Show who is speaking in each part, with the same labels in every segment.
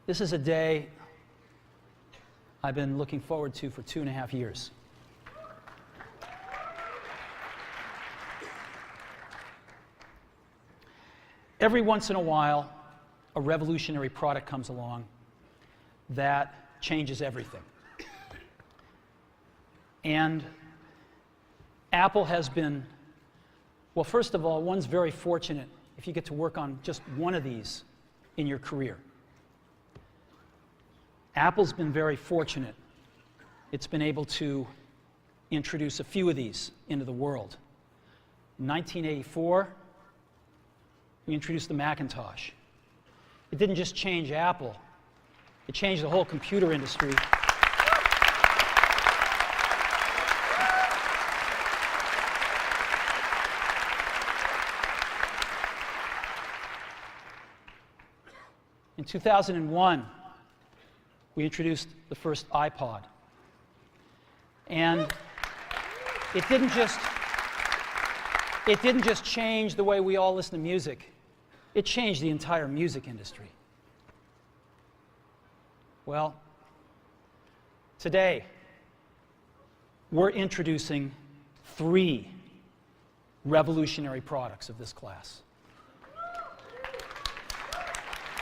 Speaker 1: This is a day I've been looking forward to for 2.5 years. Every once in a while, a revolutionary product comes along that changes everything. And Apple has been, well, first of all, one's very fortunate if you get to work on just one of these in your career. Apple's been very fortunate. It's been able to introduce a few of these into the world. In 1984, we introduced the Macintosh. It didn't just change Apple, it changed the whole computer industry. In 2001, we introduced the first iPod. And it didn't just change the way we all listen to music. It changed the entire music industry. Well, today, we're introducing 3 revolutionary products of this class.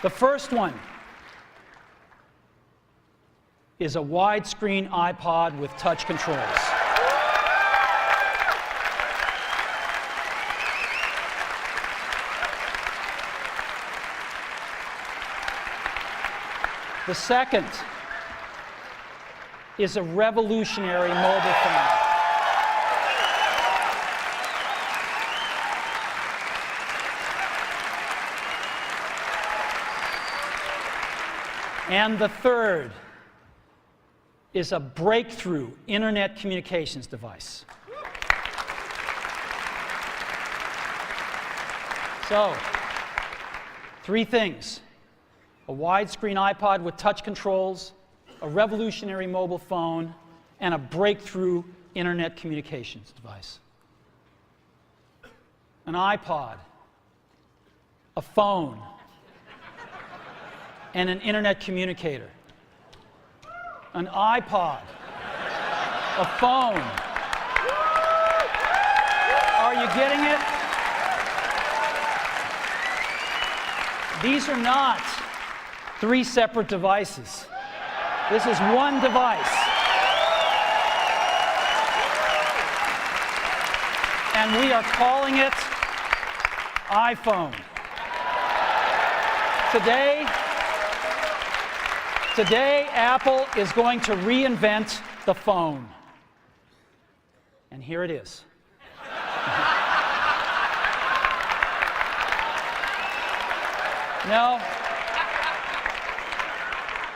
Speaker 1: The first one is a widescreen iPod with touch controls. The second is a revolutionary mobile phone. And the third is a breakthrough internet communications device. So, 3 things: a widescreen iPod with touch controls, a revolutionary mobile phone, and a breakthrough internet communications device. An iPod, a phone, and an internet communicator. An iPod, a phone. Are you getting it? These are not 3 separate devices. This is one device. And we are calling it iPhone. Today, Apple is going to reinvent the phone. And here it is. No.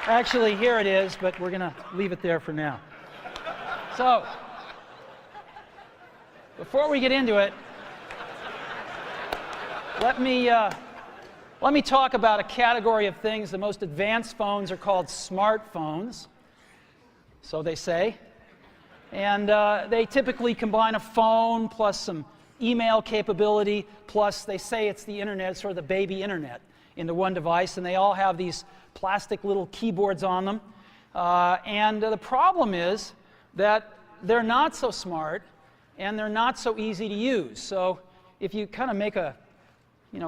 Speaker 1: Actually, here it is, but we're going to leave it there for now. So, before we get into it, let me talk about a category of things. The most advanced phones are called smartphones, so they say. And they typically combine a phone plus some email capability, plus they say it's the internet, sort of the baby internet, into one device, and they all have these plastic little keyboards on them. And the problem is that they're not so smart, and they're not so easy to use. So if you kind of make a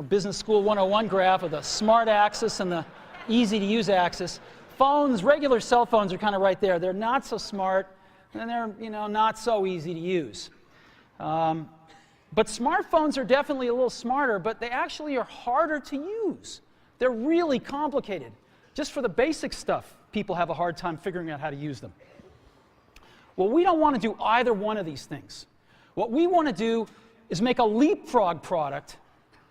Speaker 1: Business School 101 graph of the smart axis and the easy-to-use axis, phones, regular cell phones, are kind of right there. They're not so smart, and they're not so easy to use. But smartphones are definitely a little smarter, but they actually are harder to use. They're really complicated. Just for the basic stuff, people have a hard time figuring out how to use them. Well, we don't want to do either one of these things. What we want to do is make a leapfrog product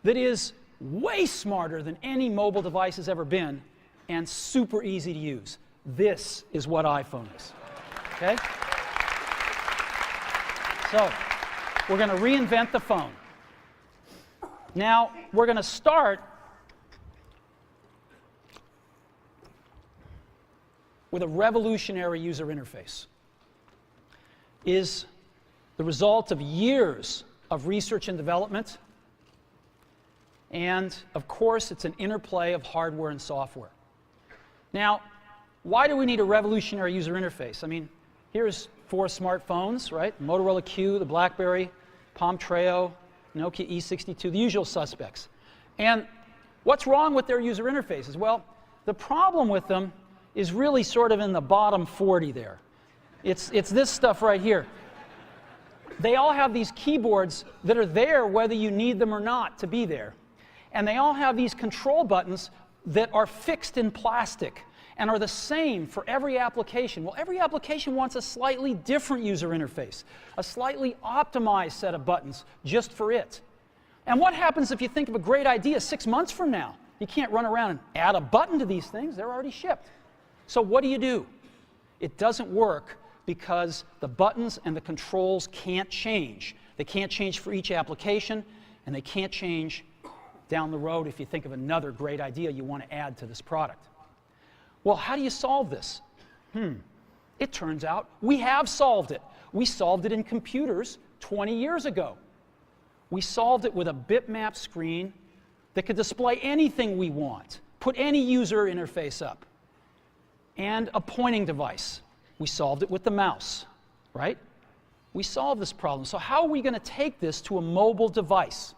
Speaker 1: that is way smarter than any mobile device has ever been and super easy to use. This is what iPhone is. Okay? So, we're going to reinvent the phone. Now, we're going to start with a revolutionary user interface. It is the result of years of research and development. And, of course, it's an interplay of hardware and software. Now, why do we need a revolutionary user interface? I mean, here's 4 smartphones, right? Motorola Q, the BlackBerry, Palm Treo, Nokia E62, the usual suspects. And what's wrong with their user interfaces? Well, the problem with them is really sort of in the bottom 40 there. It's this stuff right here. They all have these keyboards that are there whether you need them or not to be there. And they all have these control buttons that are fixed in plastic and are the same for every application. Well, every application wants a slightly different user interface, a slightly optimized set of buttons just for it. And what happens if you think of a great idea 6 months from now? You can't run around and add a button to these things. They're already shipped. So what do? It doesn't work because the buttons and the controls can't change. They can't change for each application, and they can't change down the road if you think of another great idea you want to add to this product. Well, how do you solve this? It turns out we have solved it. We solved it in computers 20 years ago. We solved it with a bitmap screen that could display anything we want, put any user interface up, and a pointing device. We solved it with the mouse, right? We solved this problem. So how are we going to take this to a mobile device?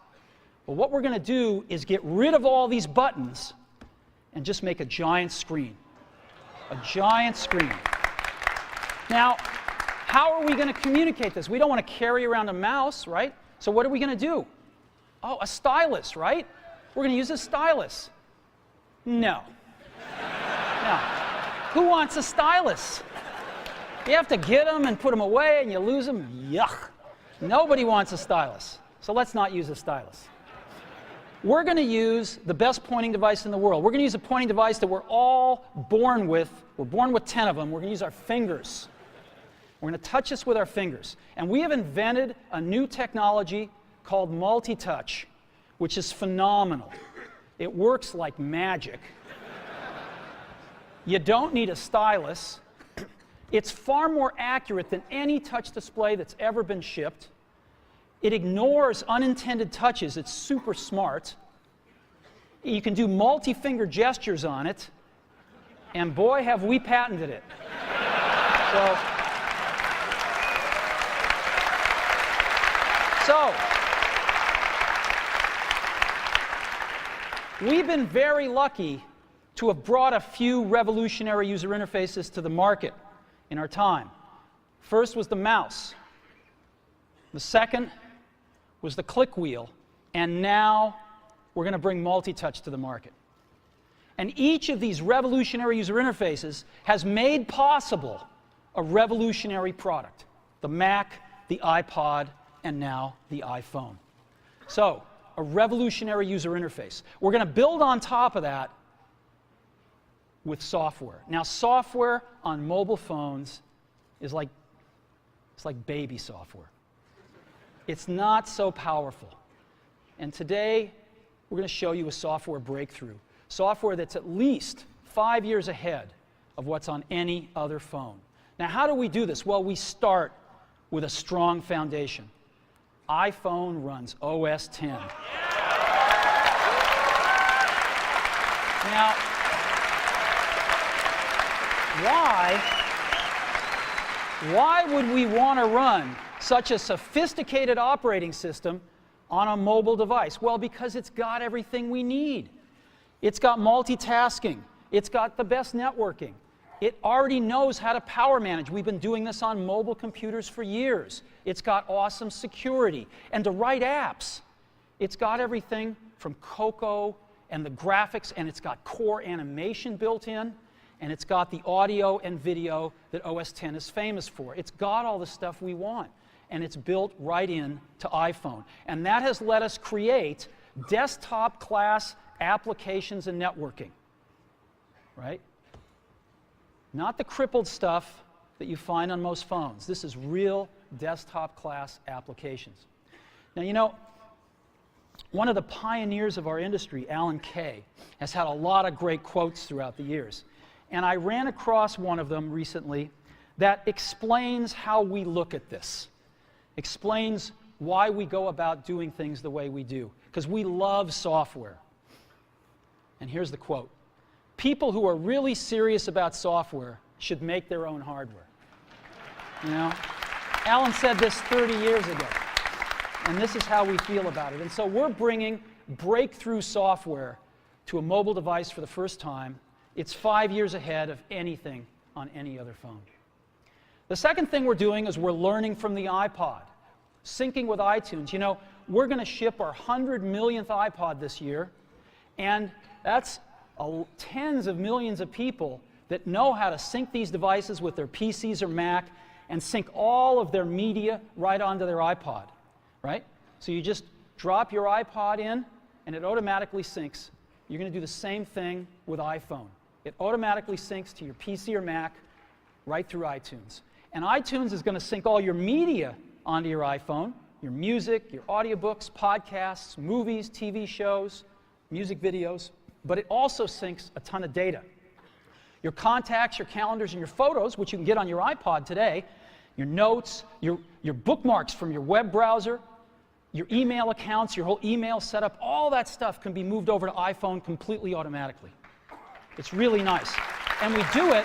Speaker 1: Well, what we're going to do is get rid of all these buttons and just make a giant screen. A giant screen. Now, how are we going to communicate this? We don't want to carry around a mouse, right? So what are we going to do? Oh, a stylus, right? We're going to use a stylus. No. No. Who wants a stylus? You have to get them and put them away and you lose them. Yuck. Nobody wants a stylus. So let's not use a stylus. We're going to use the best pointing device in the world. We're going to use a pointing device that we're all born with. We're born with 10 of them. We're going to use our fingers. We're going to touch this with our fingers. And we have invented a new technology called multi-touch, which is phenomenal. It works like magic. You don't need a stylus. It's far more accurate than any touch display that's ever been shipped. It ignores unintended touches. It's super smart. You can do multi-finger gestures on it. And boy, have we patented it. So, we've been very lucky to have brought a few revolutionary user interfaces to the market in our time. First was the mouse. The second was the click wheel. And now we're going to bring multi-touch to the market. And each of these revolutionary user interfaces has made possible a revolutionary product. The Mac, the iPod, and now the iPhone. So, a revolutionary user interface. We're going to build on top of that with software. Now, software on mobile phones is like baby software. It's not so powerful. And today, we're going to show you a software breakthrough. Software that's at least 5 years ahead of what's on any other phone. Now, how do we do this? Well, we start with a strong foundation. iPhone runs OS X. Now, why would we want to run such a sophisticated operating system on a mobile device? Well, because it's got everything we need. It's got multitasking. It's got the best networking. It already knows how to power manage. We've been doing this on mobile computers for years. It's got awesome security. And to write apps, it's got everything from Cocoa and the graphics, and it's got core animation built in, and it's got the audio and video that OS X is famous for. It's got all the stuff we want, and it's built right in to iPhone. And that has let us create desktop-class applications and networking, right? Not the crippled stuff that you find on most phones. This is real desktop-class applications. Now, you know, one of the pioneers of our industry, Alan Kay, has had a lot of great quotes throughout the years. And I ran across one of them recently that explains how we look at this, explains why we go about doing things the way we do, because we love software. And here's the quote. people who are really serious about software should make their own hardware. You know? Alan said this 30 years ago, and this is how we feel about it. And so we're bringing breakthrough software to a mobile device for the first time. It's 5 years ahead of anything on any other phone. The second thing we're doing is we're learning from the iPod, syncing with iTunes. You know, we're going to ship our 100 millionth iPod this year, and that's tens of millions of people that know how to sync these devices with their PCs or Mac and sync all of their media right onto their iPod, right? So you just drop your iPod in, and it automatically syncs. You're going to do the same thing with iPhone. It automatically syncs to your PC or Mac right through iTunes. And iTunes is going to sync all your media onto your iPhone, your music, your audiobooks, podcasts, movies, TV shows, music videos, but it also syncs a ton of data. Your contacts, your calendars, and your photos, which you can get on your iPod today, your notes, your bookmarks from your web browser, your email accounts, your whole email setup, all that stuff can be moved over to iPhone completely automatically. It's really nice. And we do it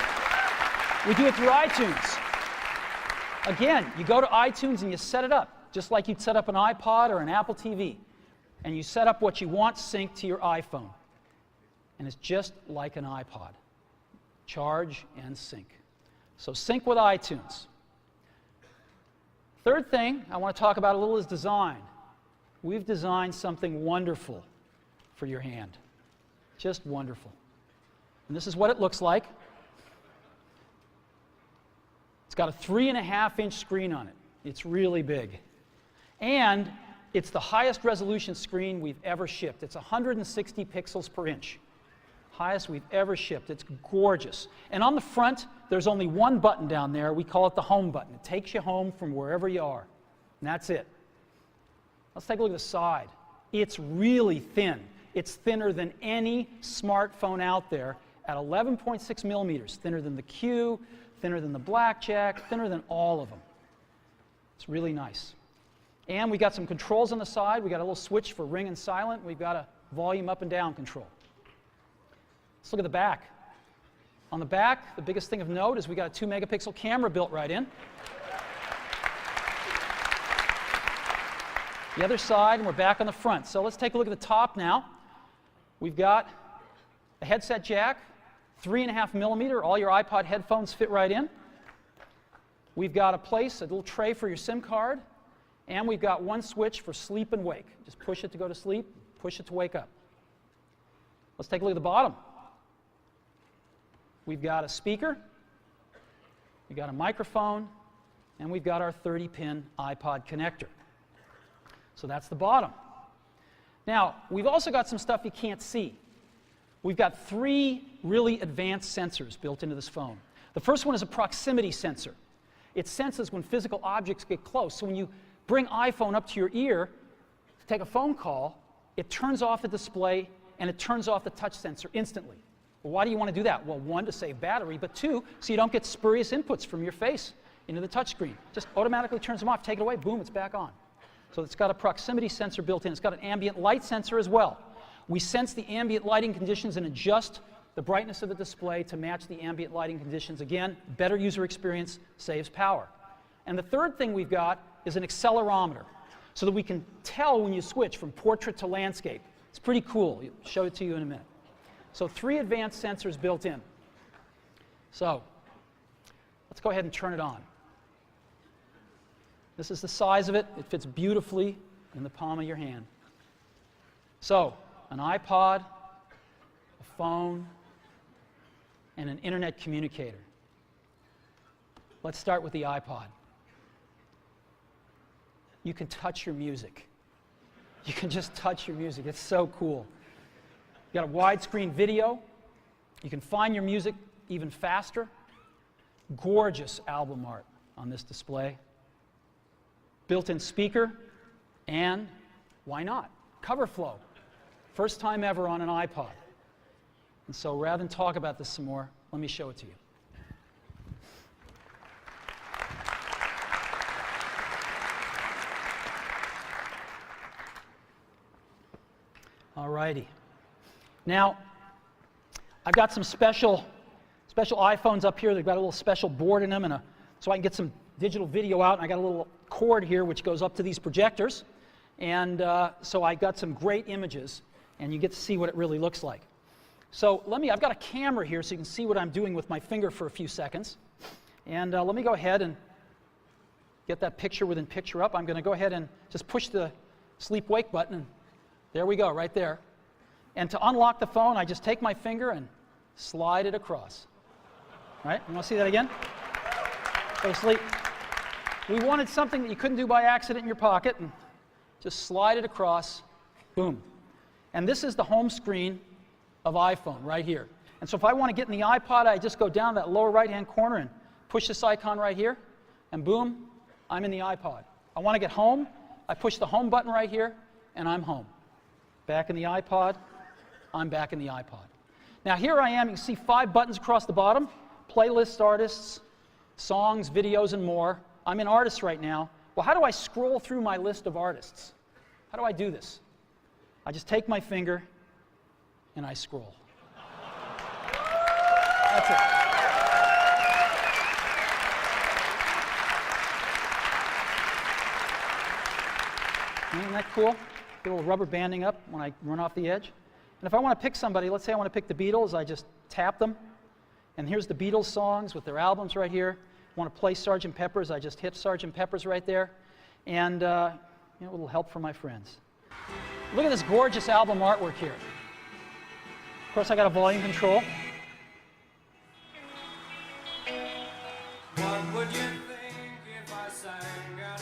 Speaker 1: through iTunes. Again, you go to iTunes and you set it up, just like you'd set up an iPod or an Apple TV. And you set up what you want synced to your iPhone. And it's just like an iPod. Charge and sync. So sync with iTunes. Third thing I want to talk about a little is design. We've designed something wonderful for your hand. Just wonderful. And this is what it looks like. It's got a 3.5-inch screen on it. It's really big. And it's the highest resolution screen we've ever shipped. It's 160 pixels per inch. Highest we've ever shipped. It's gorgeous. And on the front, there's only one button down there. We call it the home button. It takes you home from wherever you are. And that's it. Let's take a look at the side. It's really thin. It's thinner than any smartphone out there at 11.6 millimeters. Thinner than the Q, thinner than the Blackjack, thinner than all of them. It's really nice. And we got some controls on the side. We got a little switch for ring and silent. We've got a volume up and down control. Let's look at the back. On the back, the biggest thing of note is we got a 2-megapixel camera built right in. The other side, and we're back on the front. So let's take a look at the top now. We've got a headset jack, 3.5 millimeter. All your iPod headphones fit right in. We've got a little tray for your SIM card. And we've got one switch for sleep and wake. Just push it to go to sleep, push it to wake up. Let's take a look at the bottom. We've got a speaker, we've got a microphone, and we've got our 30-pin iPod connector. So that's the bottom. Now, we've also got some stuff you can't see. We've got 3 really advanced sensors built into this phone. The first one is a proximity sensor. It senses when physical objects get close. So when you bring iPhone up to your ear to take a phone call, it turns off the display and it turns off the touch sensor instantly. Well, why do you want to do that? Well, 1, to save battery, but 2, so you don't get spurious inputs from your face into the touch screen. Just automatically turns them off, take it away, boom, it's back on. So it's got a proximity sensor built in. It's got an ambient light sensor as well. We sense the ambient lighting conditions and adjust the brightness of the display to match the ambient lighting conditions. Again, better user experience, saves power. And the third thing we've got is an accelerometer, so that we can tell when you switch from portrait to landscape. It's pretty cool. I'll show it to you in a minute. So 3 advanced sensors built in. So let's go ahead and turn it on. This is the size of it. It fits beautifully in the palm of your hand. So an iPod, a phone, and an internet communicator. Let's start with the iPod. You can touch your music. You can just touch your music. It's so cool. You got a widescreen video. You can find your music even faster. Gorgeous album art on this display. Built-in speaker, and why not? Cover flow. First time ever on an iPod. And so rather than talk about this some more, let me show it to you. All righty. Now, I've got some special iPhones up here. They've got a little special board in them, and so I can get some digital video out. And I got a little cord here which goes up to these projectors, and so I got some great images, and you get to see what it really looks like. So I've got a camera here so you can see what I'm doing with my finger for a few seconds. And let me go ahead and get that picture within picture up. I'm going to go ahead and just push the sleep wake button, and there we go, right there. And to unlock the phone, I just take my finger and slide it across. Right? You want to see that again? Go to sleep. We wanted something that you couldn't do by accident in your pocket, and just slide it across. Boom. And this is the home screen of iPhone right here. And so if I want to get in the iPod, I just go down that lower right-hand corner and push this icon right here, and boom, I'm in the iPod. I want to get home, I push the home button right here, and I'm home. Back in the iPod, I'm back in the iPod. Now here I am, you can see 5 buttons across the bottom: playlists, artists, songs, videos, and more. I'm in artists right now. Well, how do I scroll through my list of artists? How do I do this? I just take my finger and I scroll. That's it. Isn't that cool? Get a little rubber banding up when I run off the edge. And if I want to pick somebody, let's say I want to pick the Beatles, I just tap them. And here's the Beatles songs with their albums right here. I want to play Sgt. Pepper's, I just hit Sgt. Pepper's right there. And a little help from my friends. Look at this gorgeous album artwork here. Of course, I got a volume control.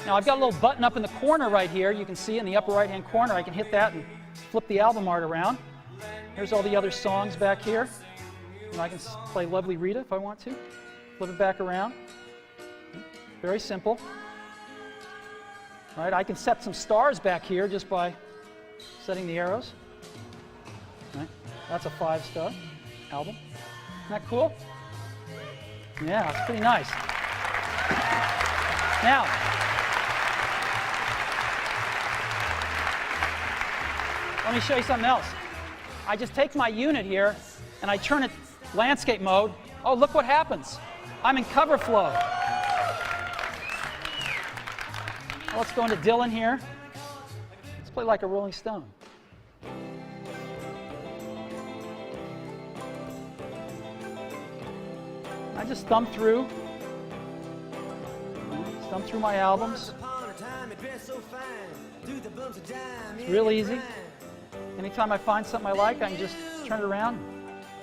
Speaker 1: Now I've got a little button up in the corner right here. You can see in the upper right-hand corner. I can hit that and flip the album art around. Here's all the other songs back here. And I can play Lovely Rita if I want to. Flip it back around. Very simple. Right, I can set some stars back here just by setting the arrows. Right, that's a 5-star album. Isn't that cool? Yeah, it's pretty nice. Now, let me show you something else. I just take my unit here and I turn it landscape mode. Oh, look what happens. I'm in cover flow. Well, let's go into Dylan here. Let's play like a Rolling Stone. I just thumb through my albums. It's real easy. Anytime I find something I like, I can just turn it around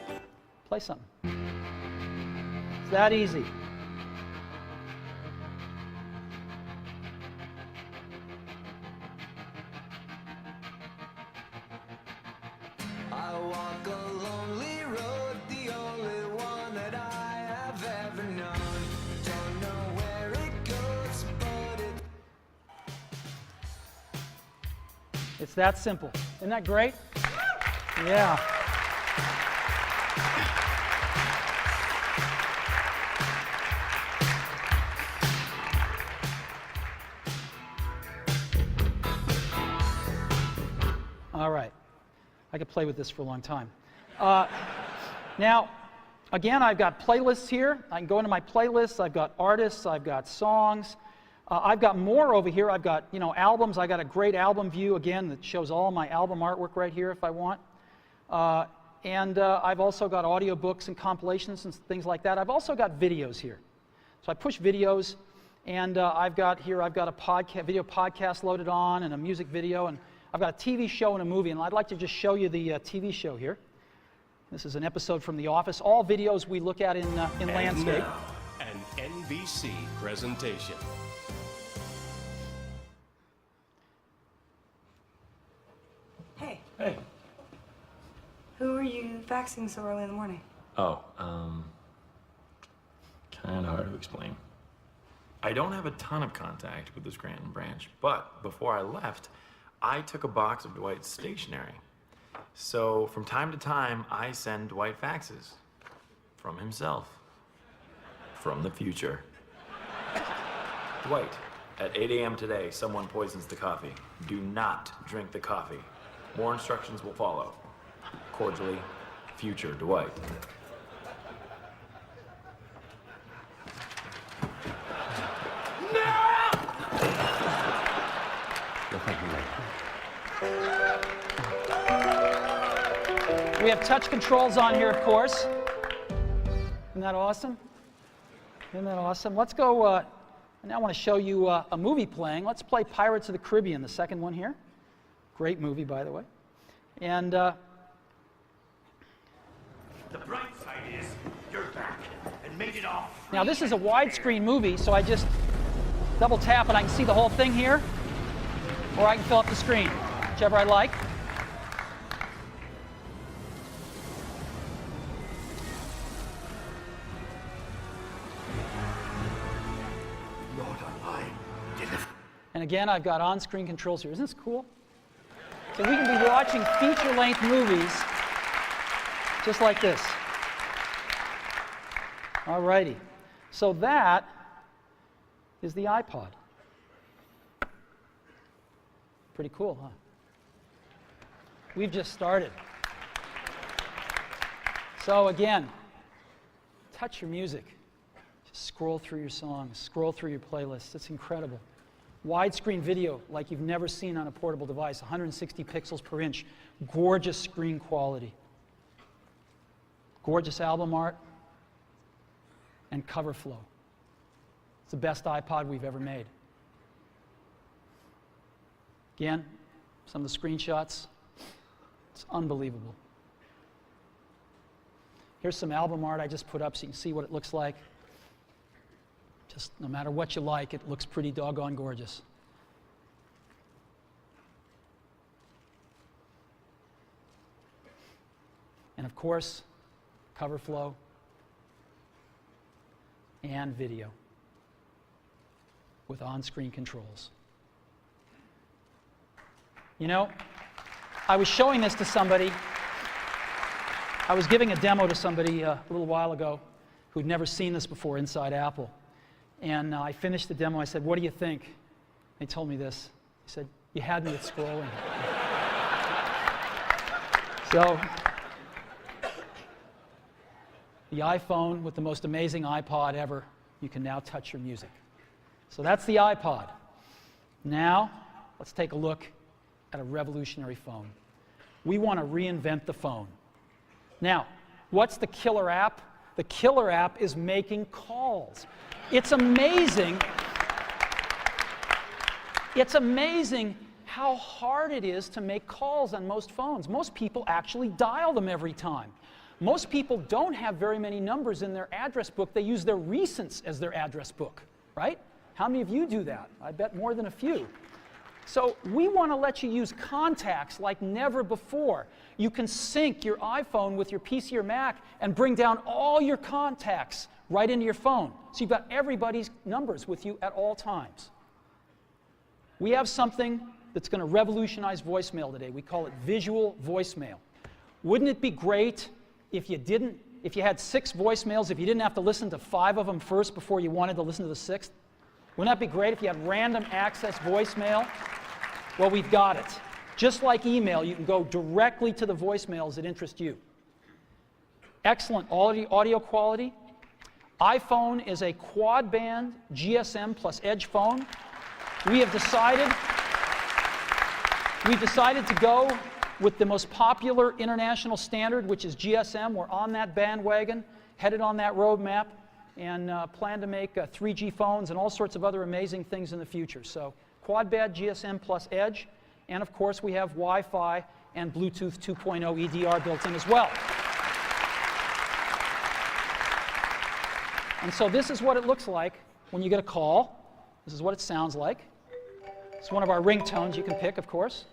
Speaker 1: and play something. It's that easy.
Speaker 2: I walk a lonely road, the only one that I have ever known. Don't know where it goes, but
Speaker 1: It's that simple. Isn't that great? Yeah. All right. I could play with this for a long time. Now, again, I've got playlists here. I can go into my playlists. I've got artists. I've got songs. I've got more over here. I've got, albums. I got a great album view, again, that shows all my album artwork right here if I want. And I've also got audiobooks and compilations and things like that. I've also got videos here. So I push videos, and I've got a video podcast loaded on and a music video, and I've got a TV show and a movie, and I'd like to just show you the TV show here. This is an episode from The Office. All videos we look at in landscape.
Speaker 3: Now, an NBC presentation.
Speaker 4: Hey,
Speaker 5: Hey.
Speaker 4: who are you faxing so early in the morning?
Speaker 5: Oh, kind of hard to explain. I don't have a ton of contact with the Scranton branch, but before I left, I took a box of Dwight's stationery. So from time to time, I send Dwight faxes. From himself. From the future. Dwight, at 8 a.m. today, someone poisons the coffee. Do not drink the coffee. More instructions will follow. Cordially, future Dwight.
Speaker 1: We have touch controls on here, of course. Isn't that awesome? Isn't that awesome? Let's go, now I want to show you a movie playing. Let's play Pirates of the Caribbean, the second one here. Great movie, by the way. And
Speaker 6: The bright side is you're back and made it off.
Speaker 1: now this is a widescreen movie, so I just double tap and I can see the whole thing here, or I can fill up the screen, whichever I like.
Speaker 6: Lord Online, deliver.
Speaker 1: And again, I've got on-screen controls here. Isn't this cool? So we can be watching feature-length movies just like this. Alrighty. So that is the iPod. Pretty cool, huh? We've just started. So again, touch your music. Just scroll through your songs, scroll through your playlists. It's incredible. Widescreen video like you've never seen on a portable device, 160 pixels per inch, gorgeous screen quality, gorgeous album art, and cover flow. It's the best iPod we've ever made. Again, some of the screenshots, it's unbelievable. Here's some album art I just put up so you can see what it looks like. Just no matter what you like, it looks pretty doggone gorgeous. And of course, cover flow and video with on-screen controls. You know, I was showing this to somebody. I was giving a demo to somebody a little while ago who'd never seen this before inside Apple. And I finished the demo. I said, "What do you think?" They told me this. He said, "You had me at scrolling." So, the iPhone with the most amazing iPod ever, you can now touch your music. So that's the iPod. Now, let's take a look at a revolutionary phone. We want to reinvent the phone. Now, what's the killer app? The killer app is making calls. It's amazing. It's amazing how hard it is to make calls on most phones. Most people actually dial them every time. Most people don't have very many numbers in their address book. They use their recents as their address book, right? How many of you do that? I bet more than a few. So we want to let you use contacts like never before. You can sync your iPhone with your PC or Mac and bring down all your contacts right into your phone. So you've got everybody's numbers with you at all times. We have something that's going to revolutionize voicemail today. We call it visual voicemail. Wouldn't it be great if you had 6 voicemails, if you didn't have to listen to 5 of them first before you wanted to listen to the 6th? Wouldn't that be great if you had random access voicemail? Well, we've got it. Just like email, you can go directly to the voicemails that interest you. Excellent audio quality. iPhone is a quad-band GSM plus Edge phone. We've decided to go with the most popular international standard, which is GSM. We're on that bandwagon, headed on that roadmap, and plan to make 3G phones and all sorts of other amazing things in the future. So quad-band GSM plus Edge, and of course we have Wi-Fi and Bluetooth 2.0 EDR built in as well. And so this is what it looks like when you get a call. This is what it sounds like. It's one of our ringtones you can pick, of course.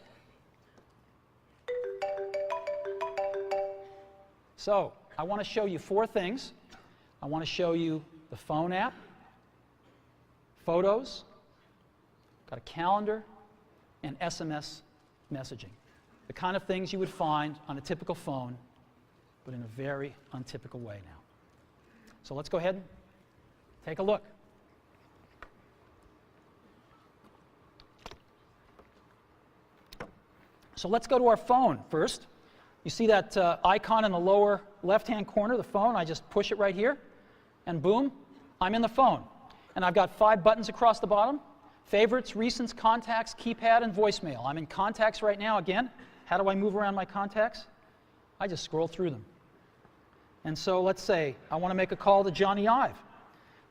Speaker 1: So I want to show you 4 things. I want to show you the phone app, photos, got a calendar, and SMS messaging. The kind of things you would find on a typical phone, but in a very untypical way now. So let's go ahead and take a look. So let's go to our phone first. You You see that icon in the lower left-hand corner, the phone? I just push it right here, and boom, I'm in the phone. And I've got 5 buttons across the bottom: favorites, recents, contacts, keypad, and voicemail. I'm in contacts right now again. How do I move around my contacts? I just scroll through them. And so let's say I want to make a call to Johnny Ive.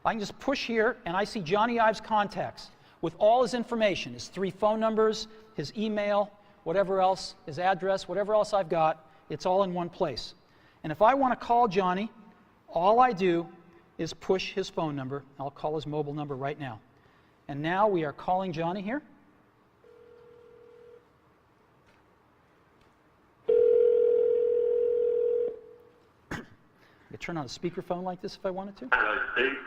Speaker 1: I can just push here, and I see Johnny Ive's contacts with all his information, his 3 phone numbers, his email, whatever else, his address, whatever else I've got, it's all in one place. And if I want to call Johnny, all I do is push his phone number. I'll call his mobile number right now. And now we are calling Johnny here. I could turn on a speakerphone like this if I wanted to.
Speaker 7: Hello, Steve.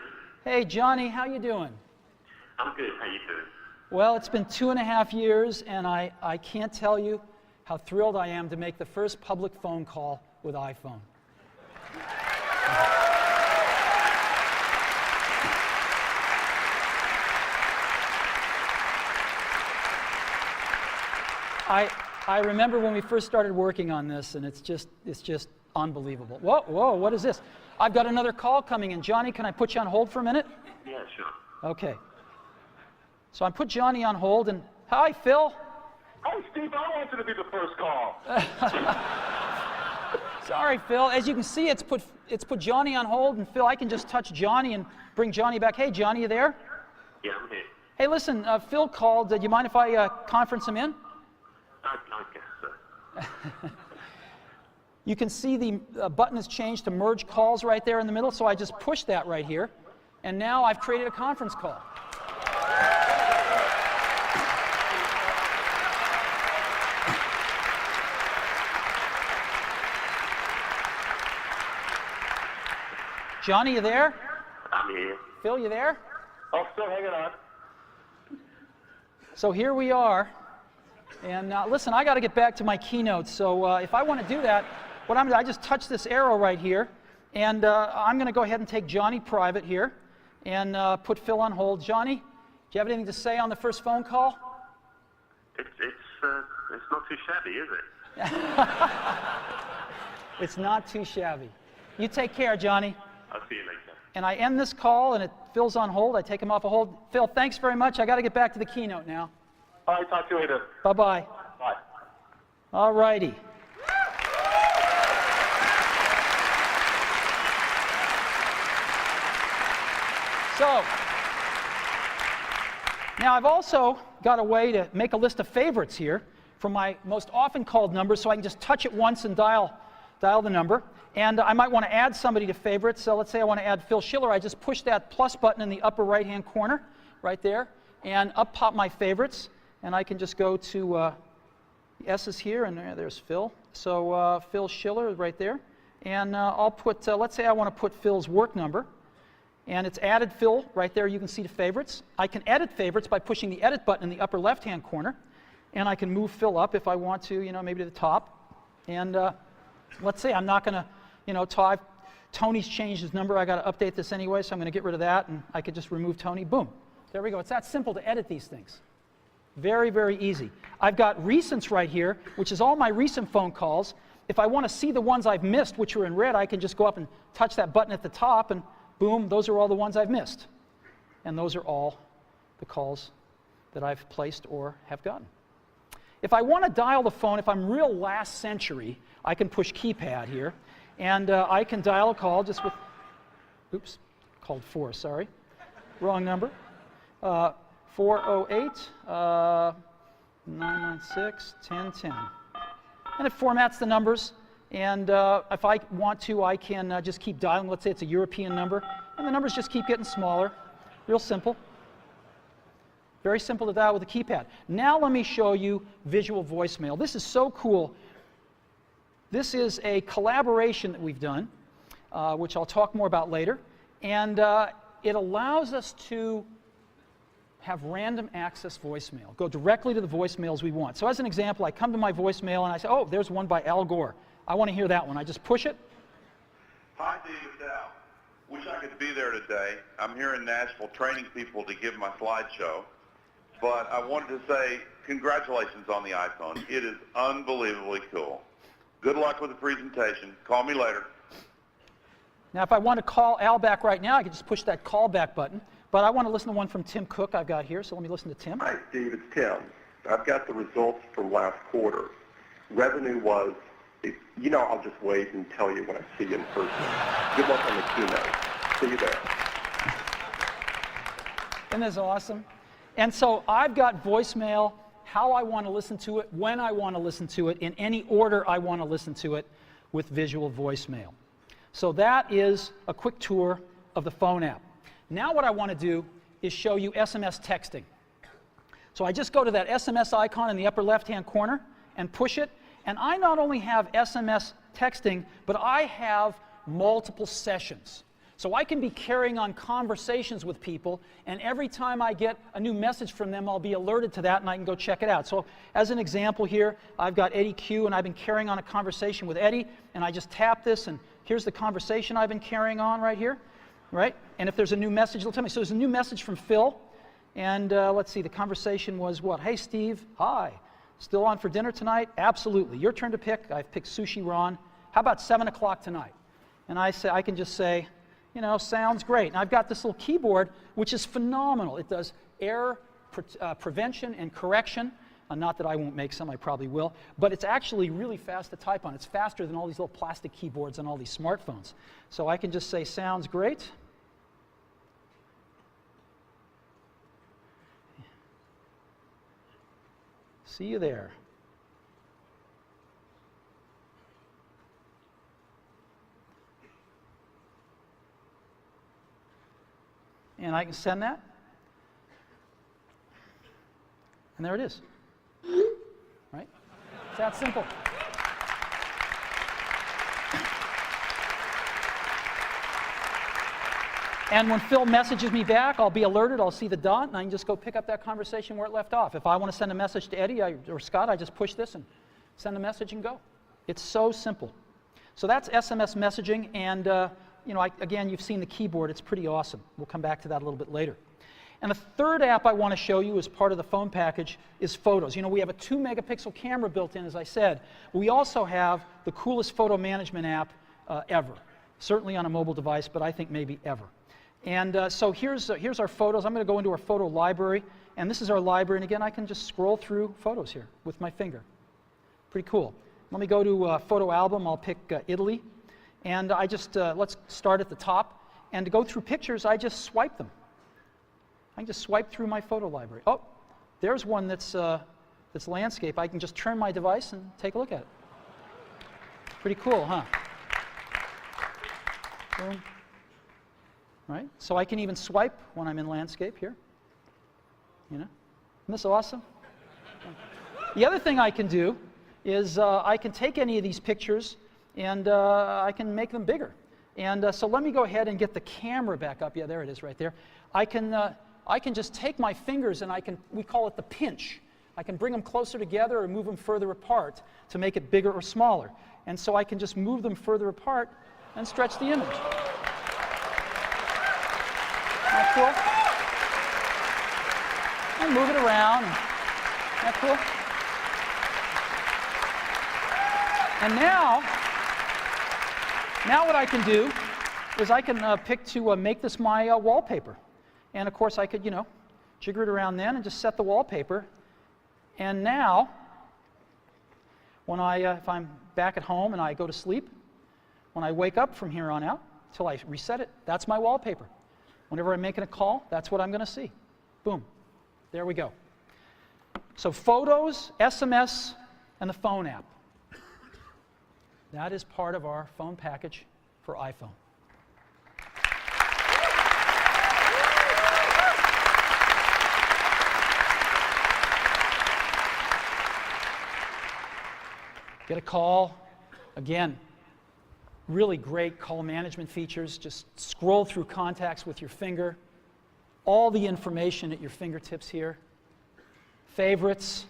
Speaker 1: Hey, Johnny, how you doing?
Speaker 7: I'm good. How you doing?
Speaker 1: Well, it's been 2.5 years, and I can't tell you how thrilled I am to make the first public phone call with iPhone. I remember when we first started working on this, and it's just unbelievable. Whoa, whoa, what is this? I've got another call coming in. Johnny, can I put you on hold for a minute?
Speaker 7: Yeah, sure.
Speaker 1: Okay. So I put Johnny on hold, and hi, Phil.
Speaker 6: Oh, Steve, I wanted to be the first call.
Speaker 1: Sorry, Phil. As you can see, it's put Johnny on hold, and Phil, I can just touch Johnny and bring Johnny back. Hey, Johnny, you there?
Speaker 7: Yeah, I'm here.
Speaker 1: Hey, listen, Phil called. Do you mind if I conference him in?
Speaker 7: I guess so.
Speaker 1: You can see the button has changed to merge calls right there in the middle, so I just pushed that right here, and now I've created a conference call. Johnny, you there?
Speaker 7: I'm here.
Speaker 1: Phil, you there?
Speaker 6: Oh, still hanging on.
Speaker 1: So here we are. And listen, I got to get back to my keynote. So if I want to do that, what I'm going to do, I just touch this arrow right here. And I'm going to go ahead and take Johnny private here and put Phil on hold. Johnny, do you have anything to say on the first phone call?
Speaker 7: It's not too shabby, is it?
Speaker 1: It's not too shabby. You take care, Johnny.
Speaker 7: I'll see you later.
Speaker 1: And I end this call, and Phil's on hold. I take him off a hold. Phil, thanks very much. I got to get back to the keynote now.
Speaker 6: All right, talk to you later.
Speaker 1: Bye-bye.
Speaker 6: Bye.
Speaker 1: All righty. So, now I've also got a way to make a list of favorites here from my most often called numbers, so I can just touch it once and dial the number. And I might want to add somebody to favorites. So let's say I want to add Phil Schiller. I just push that plus button in the upper right-hand corner right there, and up pop my favorites. And I can just go to the S's here, and there's Phil. So Phil Schiller right there. And I'll put, let's say I want to put Phil's work number. And it's added Phil right there. You can see the favorites. I can edit favorites by pushing the edit button in the upper left-hand corner. And I can move Phil up if I want to, maybe to the top. And let's say I'm not going to, Tony's changed his number. I got to update this anyway, so I'm going to get rid of that. And I could just remove Tony. Boom. There we go. It's that simple to edit these things. Very, very easy. I've got recents right here, which is all my recent phone calls. If I want to see the ones I've missed, which are in red, I can just go up and touch that button at the top, and boom, those are all the ones I've missed. And those are all the calls that I've placed or have gotten. If I want to dial the phone, if I'm real last century, I can push keypad here, and I can dial a call just with, oops, called 4, sorry, wrong number. 408 996 1010. And it formats the numbers, and if I want to, I can just keep dialing. Let's say it's a European number, and the numbers just keep getting smaller. Real simple. Very simple to dial with a keypad. Now let me show you visual voicemail. This is so cool. This is a collaboration that we've done, which I'll talk more about later, and it allows us to have random access voicemail, go directly to the voicemails we want. So as an example, I come to my voicemail and I say, oh, there's one by Al Gore. I want to hear that one. I just push it.
Speaker 8: Hi, Dave, it's Al. Wish I could be there today. I'm here in Nashville training people to give my slideshow. But I wanted to say congratulations on the iPhone. It is unbelievably cool. Good luck with the presentation. Call me later.
Speaker 1: Now, if I want to call Al back right now, I can just push that call back button. But I want to listen to one from Tim Cook I've got here, so let me listen to Tim.
Speaker 9: Hi, Steve. It's Tim. I've got the results from last quarter. Revenue was, I'll just wait and tell you when I see you in person. Good luck on the keynote. See you there.
Speaker 1: Isn't this awesome? And so I've got voicemail, how I want to listen to it, when I want to listen to it, in any order I want to listen to it with visual voicemail. So that is a quick tour of the phone app. Now what I want to do is show you SMS texting. So I just go to that SMS icon in the upper left-hand corner and push it, and I not only have SMS texting, but I have multiple sessions. So I can be carrying on conversations with people, and every time I get a new message from them, I'll be alerted to that, and I can go check it out. So as an example here, I've got Eddie Q, and I've been carrying on a conversation with Eddie, and I just tap this, and here's the conversation I've been carrying on right here, right? And if there's a new message, it'll tell me. So there's a new message from Phil, and let's see, the conversation was what? Hey, Steve, hi. Still on for dinner tonight? Absolutely. Your turn to pick. I've picked sushi Ron. How about 7 o'clock tonight? And I can just say, sounds great. And I've got this little keyboard, which is phenomenal. It does error prevention and correction. Not that I won't make some, I probably will. But it's actually really fast to type on. It's faster than all these little plastic keyboards on all these smartphones. So I can just say, sounds great. See you there. And I can send that. And there it is. Right? It's that simple. And when Phil messages me back, I'll be alerted, I'll see the dot, and I can just go pick up that conversation where it left off. If I want to send a message to Eddie or Scott, I just push this and send a message and go. It's so simple. So that's SMS messaging, and again, you've seen the keyboard. It's pretty awesome. We'll come back to that a little bit later. And the third app I want to show you as part of the phone package is Photos. We have a 2-megapixel camera built in, as I said. We also have the coolest photo management app ever. Certainly on a mobile device, but I think maybe ever. And so here's our photos. I'm going to go into our photo library, and this is our library. And again, I can just scroll through photos here with my finger. Pretty cool. Let me go to photo album. I'll pick Italy. And I just, let's start at the top. And to go through pictures, I just swipe them. I can just swipe through my photo library. Oh, there's one that's landscape. I can just turn my device and take a look at it. Pretty cool, huh? Boom. Right? So I can even swipe when I'm in landscape here. Isn't this awesome? The other thing I can do is I can take any of these pictures and I can make them bigger. And so let me go ahead and get the camera back up. Yeah, there it is right there. I can just take my fingers and we call it the pinch. I can bring them closer together or move them further apart to make it bigger or smaller. And so I can just move them further apart and stretch the image. Isn't that cool? And move it around. Isn't that cool? And now what I can do is I can pick to make this my wallpaper. And of course I could, jigger it around then and just set the wallpaper. And now, if I'm back at home and I go to sleep, when I wake up from here on out, until I reset it, that's my wallpaper. Whenever I'm making a call, that's what I'm going to see. Boom. There we go. So photos, SMS, and the phone app. That is part of our phone package for iPhone. Get a call. Again, really great call management features. Just scroll through contacts with your finger. All the information at your fingertips here. Favorites,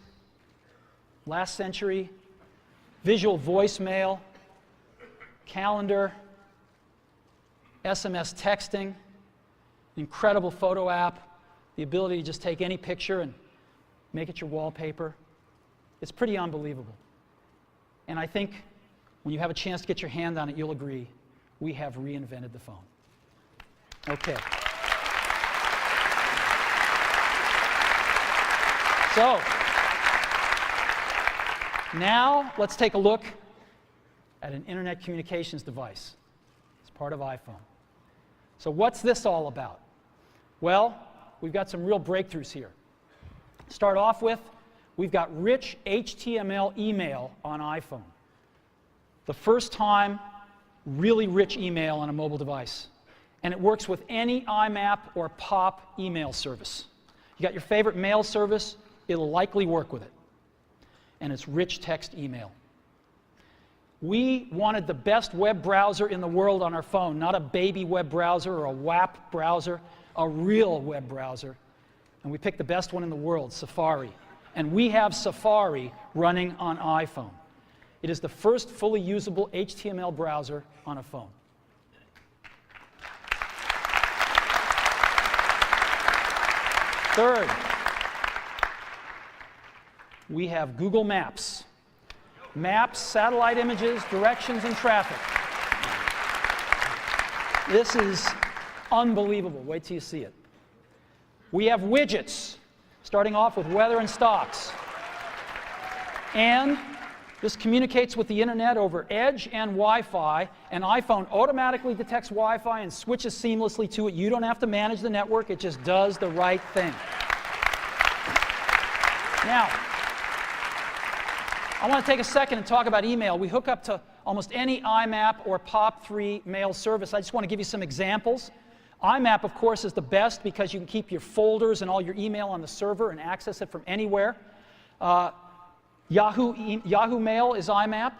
Speaker 1: last century, visual voicemail, calendar, SMS texting, incredible photo app, the ability to just take any picture and make it your wallpaper. It's pretty unbelievable. And I think when you have a chance to get your hand on it, you'll agree, we have reinvented the phone. Okay. So, now let's take a look at an internet communications device. It's part of iPhone. So what's this all about? Well, we've got some real breakthroughs here. Start off with, we've got rich HTML email on iPhone. The first time, really rich email on a mobile device. And it works with any IMAP or POP email service. You got your favorite mail service, it'll likely work with it. And it's rich text email. We wanted the best web browser in the world on our phone, not a baby web browser or a WAP browser, a real web browser. And we picked the best one in the world, Safari. And we have Safari running on iPhone. It is the first fully usable HTML browser on a phone. Third, we have Google Maps. Maps, satellite images, directions, and traffic. This is unbelievable. Wait till you see it. We have widgets, starting off with weather and stocks. And this communicates with the internet over Edge and Wi-Fi, and iPhone automatically detects Wi-Fi and switches seamlessly to it. You don't have to manage the network, it just does the right thing. Now, I want to take a second and talk about email. We hook up to almost any IMAP or POP3 mail service. I just want to give you some examples. IMAP, of course, is the best because you can keep your folders and all your email on the server and access it from anywhere. Yahoo Mail is IMAP.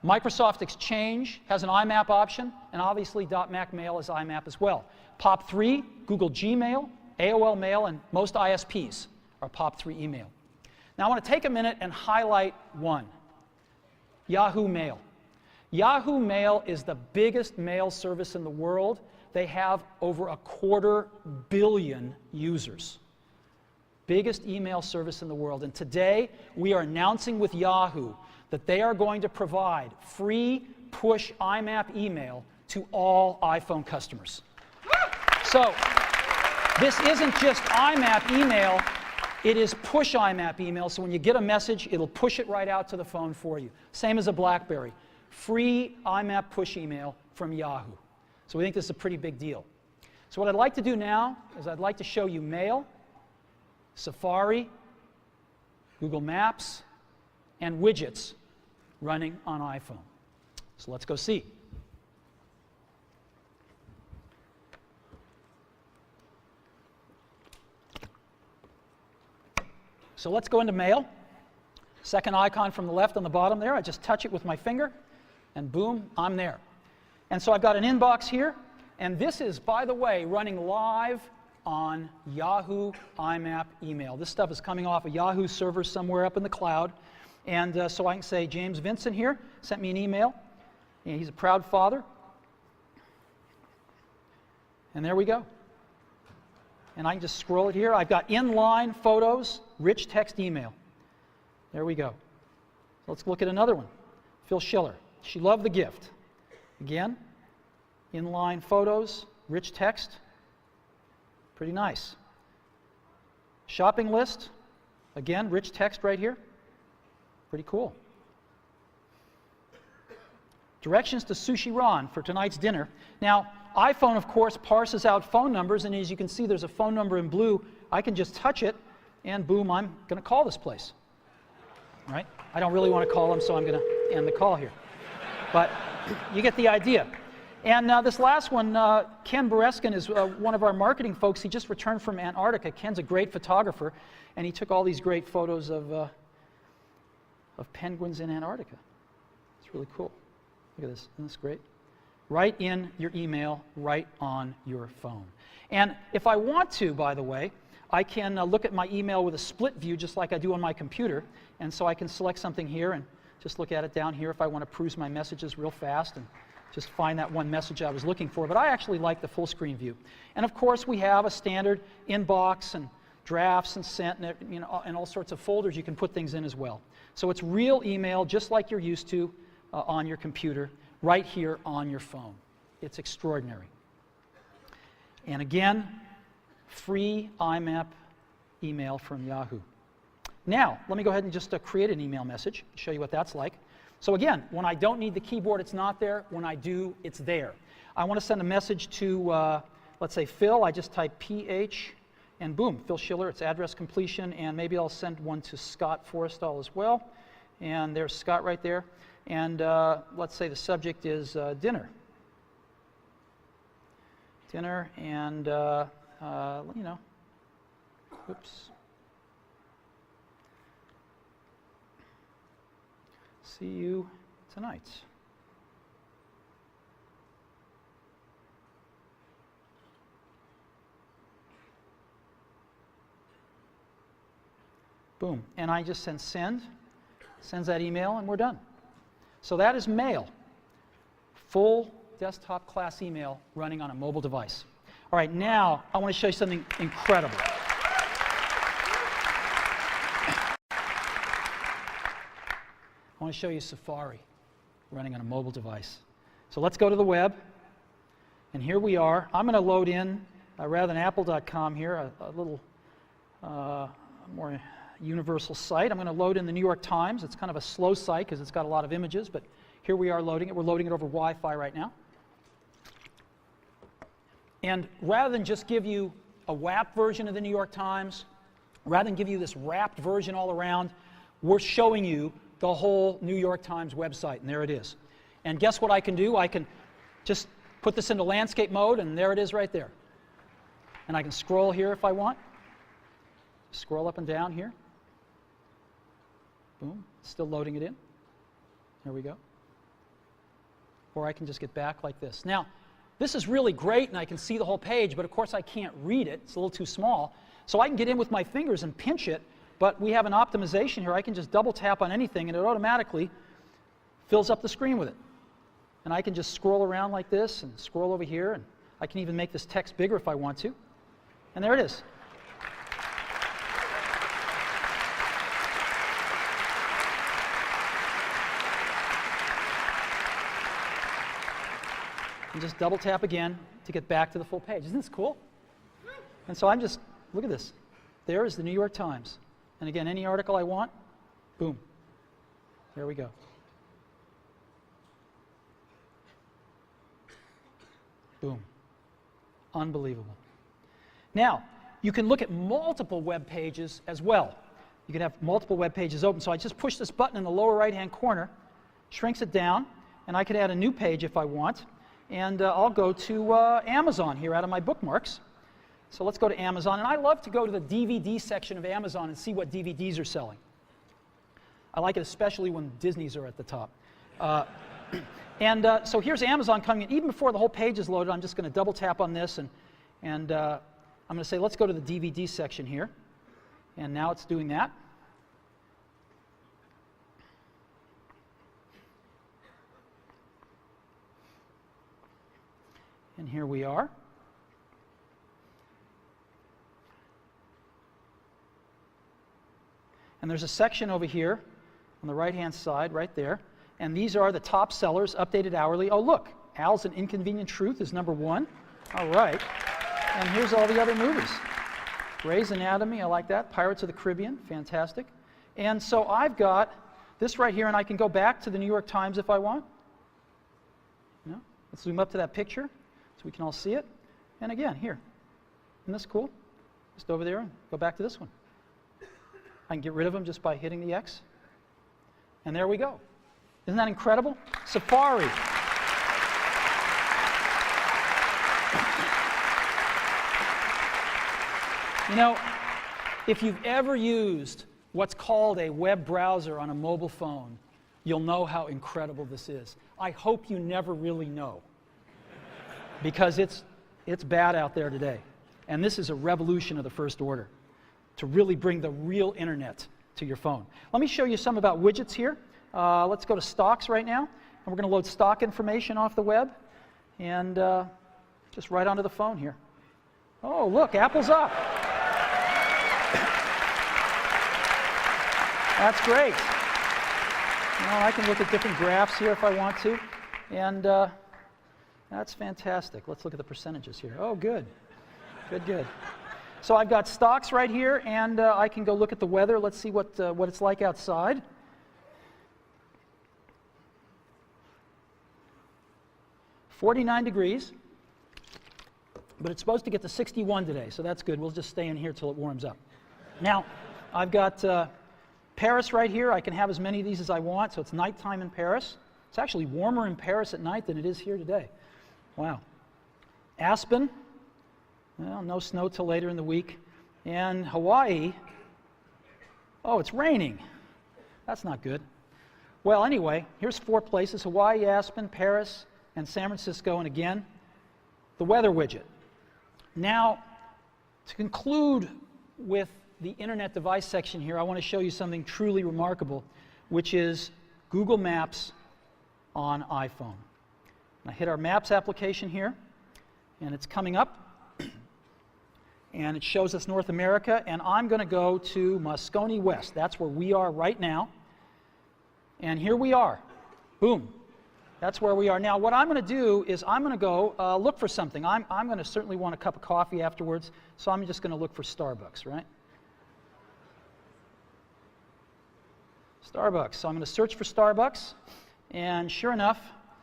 Speaker 1: Microsoft Exchange has an IMAP option, and obviously .Mac Mail is IMAP as well. POP3, Google Gmail, AOL Mail, and most ISPs are POP3 email. Now I want to take a minute and highlight one, Yahoo Mail. Yahoo Mail is the biggest mail service in the world. They have over 250 million users. Biggest email service in the world. And today, we are announcing with Yahoo that they are going to provide free push IMAP email to all iPhone customers. So, this isn't just IMAP email, it is push IMAP email. So when you get a message, it'll push it right out to the phone for you. Same as a BlackBerry. Free IMAP push email from Yahoo. So we think this is a pretty big deal. So what I'd like to do now is I'd like to show you Mail, Safari, Google Maps, and widgets running on iPhone. So let's go see. So let's go into Mail. Second icon from the left on the bottom there. I just touch it with my finger, and boom, I'm there. And so I've got an inbox here, and this is, by the way, running live on Yahoo IMAP email. This stuff is coming off a Yahoo server somewhere up in the cloud. And so I can say, James Vincent here sent me an email. And he's a proud father. And there we go. And I can just scroll it here. I've got inline photos, rich text email. There we go. Let's look at another one. Phil Schiller. She loved the gift. Again, inline photos, rich text. Pretty nice. Shopping list. Again, rich text right here. Pretty cool. Directions to Sushi Ron for tonight's dinner. Now, iPhone, of course, parses out phone numbers, and as you can see, there's a phone number in blue. I can just touch it, and boom, I'm going to call this place. Right? I don't really want to call them, so I'm going to end the call here. But you get the idea. And this last one, Ken Bereskin is one of our marketing folks. He just returned from Antarctica. Ken's a great photographer, and he took all these great photos of penguins in Antarctica. It's really cool. Look at this. Isn't this great? Right in your email, right on your phone. And if I want to, by the way, I can look at my email with a split view just like I do on my computer. And so I can select something here and just look at it down here if I want to peruse my messages real fast and just find that one message I was looking for. But I actually like the full screen view. And of course, we have a standard inbox and drafts and sent and, and all sorts of folders you can put things in as well. So it's real email just like you're used to on your computer, right here on your phone. It's extraordinary. And again, free IMAP email from Yahoo. Now, let me go ahead and just create an email message, show you what that's like. So again, when I don't need the keyboard, it's not there. When I do, it's there. I want to send a message to, let's say, Phil. I just type PH, and boom, Phil Schiller, it's address completion, and maybe I'll send one to Scott Forrestal as well. And there's Scott right there. And let's say the subject is dinner. Dinner, and, you know, oops. See you tonight. Boom. And I just sends that email, and we're done. So that is mail. Full desktop class email running on a mobile device. All right, now I want to show you something incredible. I want to show you Safari running on a mobile device. So let's go to the web. And here we are. I'm going to load in, rather than apple.com here, a little more universal site. I'm going to load in the New York Times. It's kind of a slow site because it's got a lot of images, but here we are loading it. We're loading it over Wi-Fi right now. And rather than just give you a WAP version of the New York Times, rather than give you this wrapped version all around, we're showing you the whole New York Times website, and there it is. And guess what I can do? I can just put this into landscape mode, and there it is right there. And I can scroll here if I want. Scroll up and down here. Boom, still loading it in. There we go. Or I can just get back like this. Now, this is really great, and I can see the whole page, but of course I can't read it. It's a little too small. So I can get in with my fingers and pinch it, but we have an optimization here. I can just double tap on anything, and it automatically fills up the screen with it. And I can just scroll around like this and scroll over here, and I can even make this text bigger if I want to. And there it is. And just double tap again to get back to the full page. Isn't this cool? And so I'm just, look at this. There is the New York Times. And again, any article I want, boom. There we go. Boom. Unbelievable. Now, you can look at multiple web pages as well. You can have multiple web pages open. So I just push this button in the lower right-hand corner, shrinks it down, and I can add a new page if I want. And I'll go to Amazon here out of my bookmarks. So let's go to Amazon. And I love to go to the DVD section of Amazon and see what DVDs are selling. I like it especially when Disney's are at the top. So here's Amazon coming in. Even before the whole page is loaded, I'm just going to double tap on this. And I'm going to say, let's go to the DVD section here. And now it's doing that. And here we are. And there's a section over here on the right-hand side, right there. And these are the top sellers, updated hourly. Oh, look, Al's An Inconvenient Truth is #1. All right. And here's all the other movies. Grey's Anatomy, I like that. Pirates of the Caribbean, fantastic. And so I've got this right here, and I can go back to the New York Times if I want. You know, let's zoom up to that picture so we can all see it. And again, here. Isn't this cool? Just over there and go back to this one. I can get rid of them just by hitting the X. And there we go. Isn't that incredible? Safari. You know, if you've ever used what's called a web browser on a mobile phone, you'll know how incredible this is. I hope you never really know, because it's bad out there today. And this is a revolution of the first order to really bring the real internet to your phone. Let me show you some about widgets here. Let's go to stocks right now, and we're going to load stock information off the web, and just right onto the phone here. Oh, look, Apple's up. That's great. I can look at different graphs here if I want to. And that's fantastic. Let's look at the percentages here. Oh, good. Good, good. So I've got stocks right here, and I can go look at the weather. Let's see what it's like outside. "49 degrees, but it's supposed to get to 61 today, so that's good. We'll just stay in here till it warms up. Now, I've got Paris right here. I can have as many of these as I want, so it's nighttime in Paris. It's actually warmer in Paris at night than it is here today. Wow. Aspen, well, no snow till later in the week. And Hawaii, oh, it's raining. That's not good. Well, anyway, here's 4 places: Hawaii, Aspen, Paris, and San Francisco. And again, the weather widget. Now, to conclude with the Internet device section here, I want to show you something truly remarkable, which is Google Maps on iPhone. I hit our Maps application here, and it's coming up, and it shows us North America, and I'm going to go to Moscone West. That's where we are right now, and here we are. Boom. That's where we are. Now, what I'm going to do is I'm going to go look for something. I'm going to certainly want a cup of coffee afterwards, so I'm just going to look for Starbucks, right? Starbucks. So I'm going to search for Starbucks, and sure enough,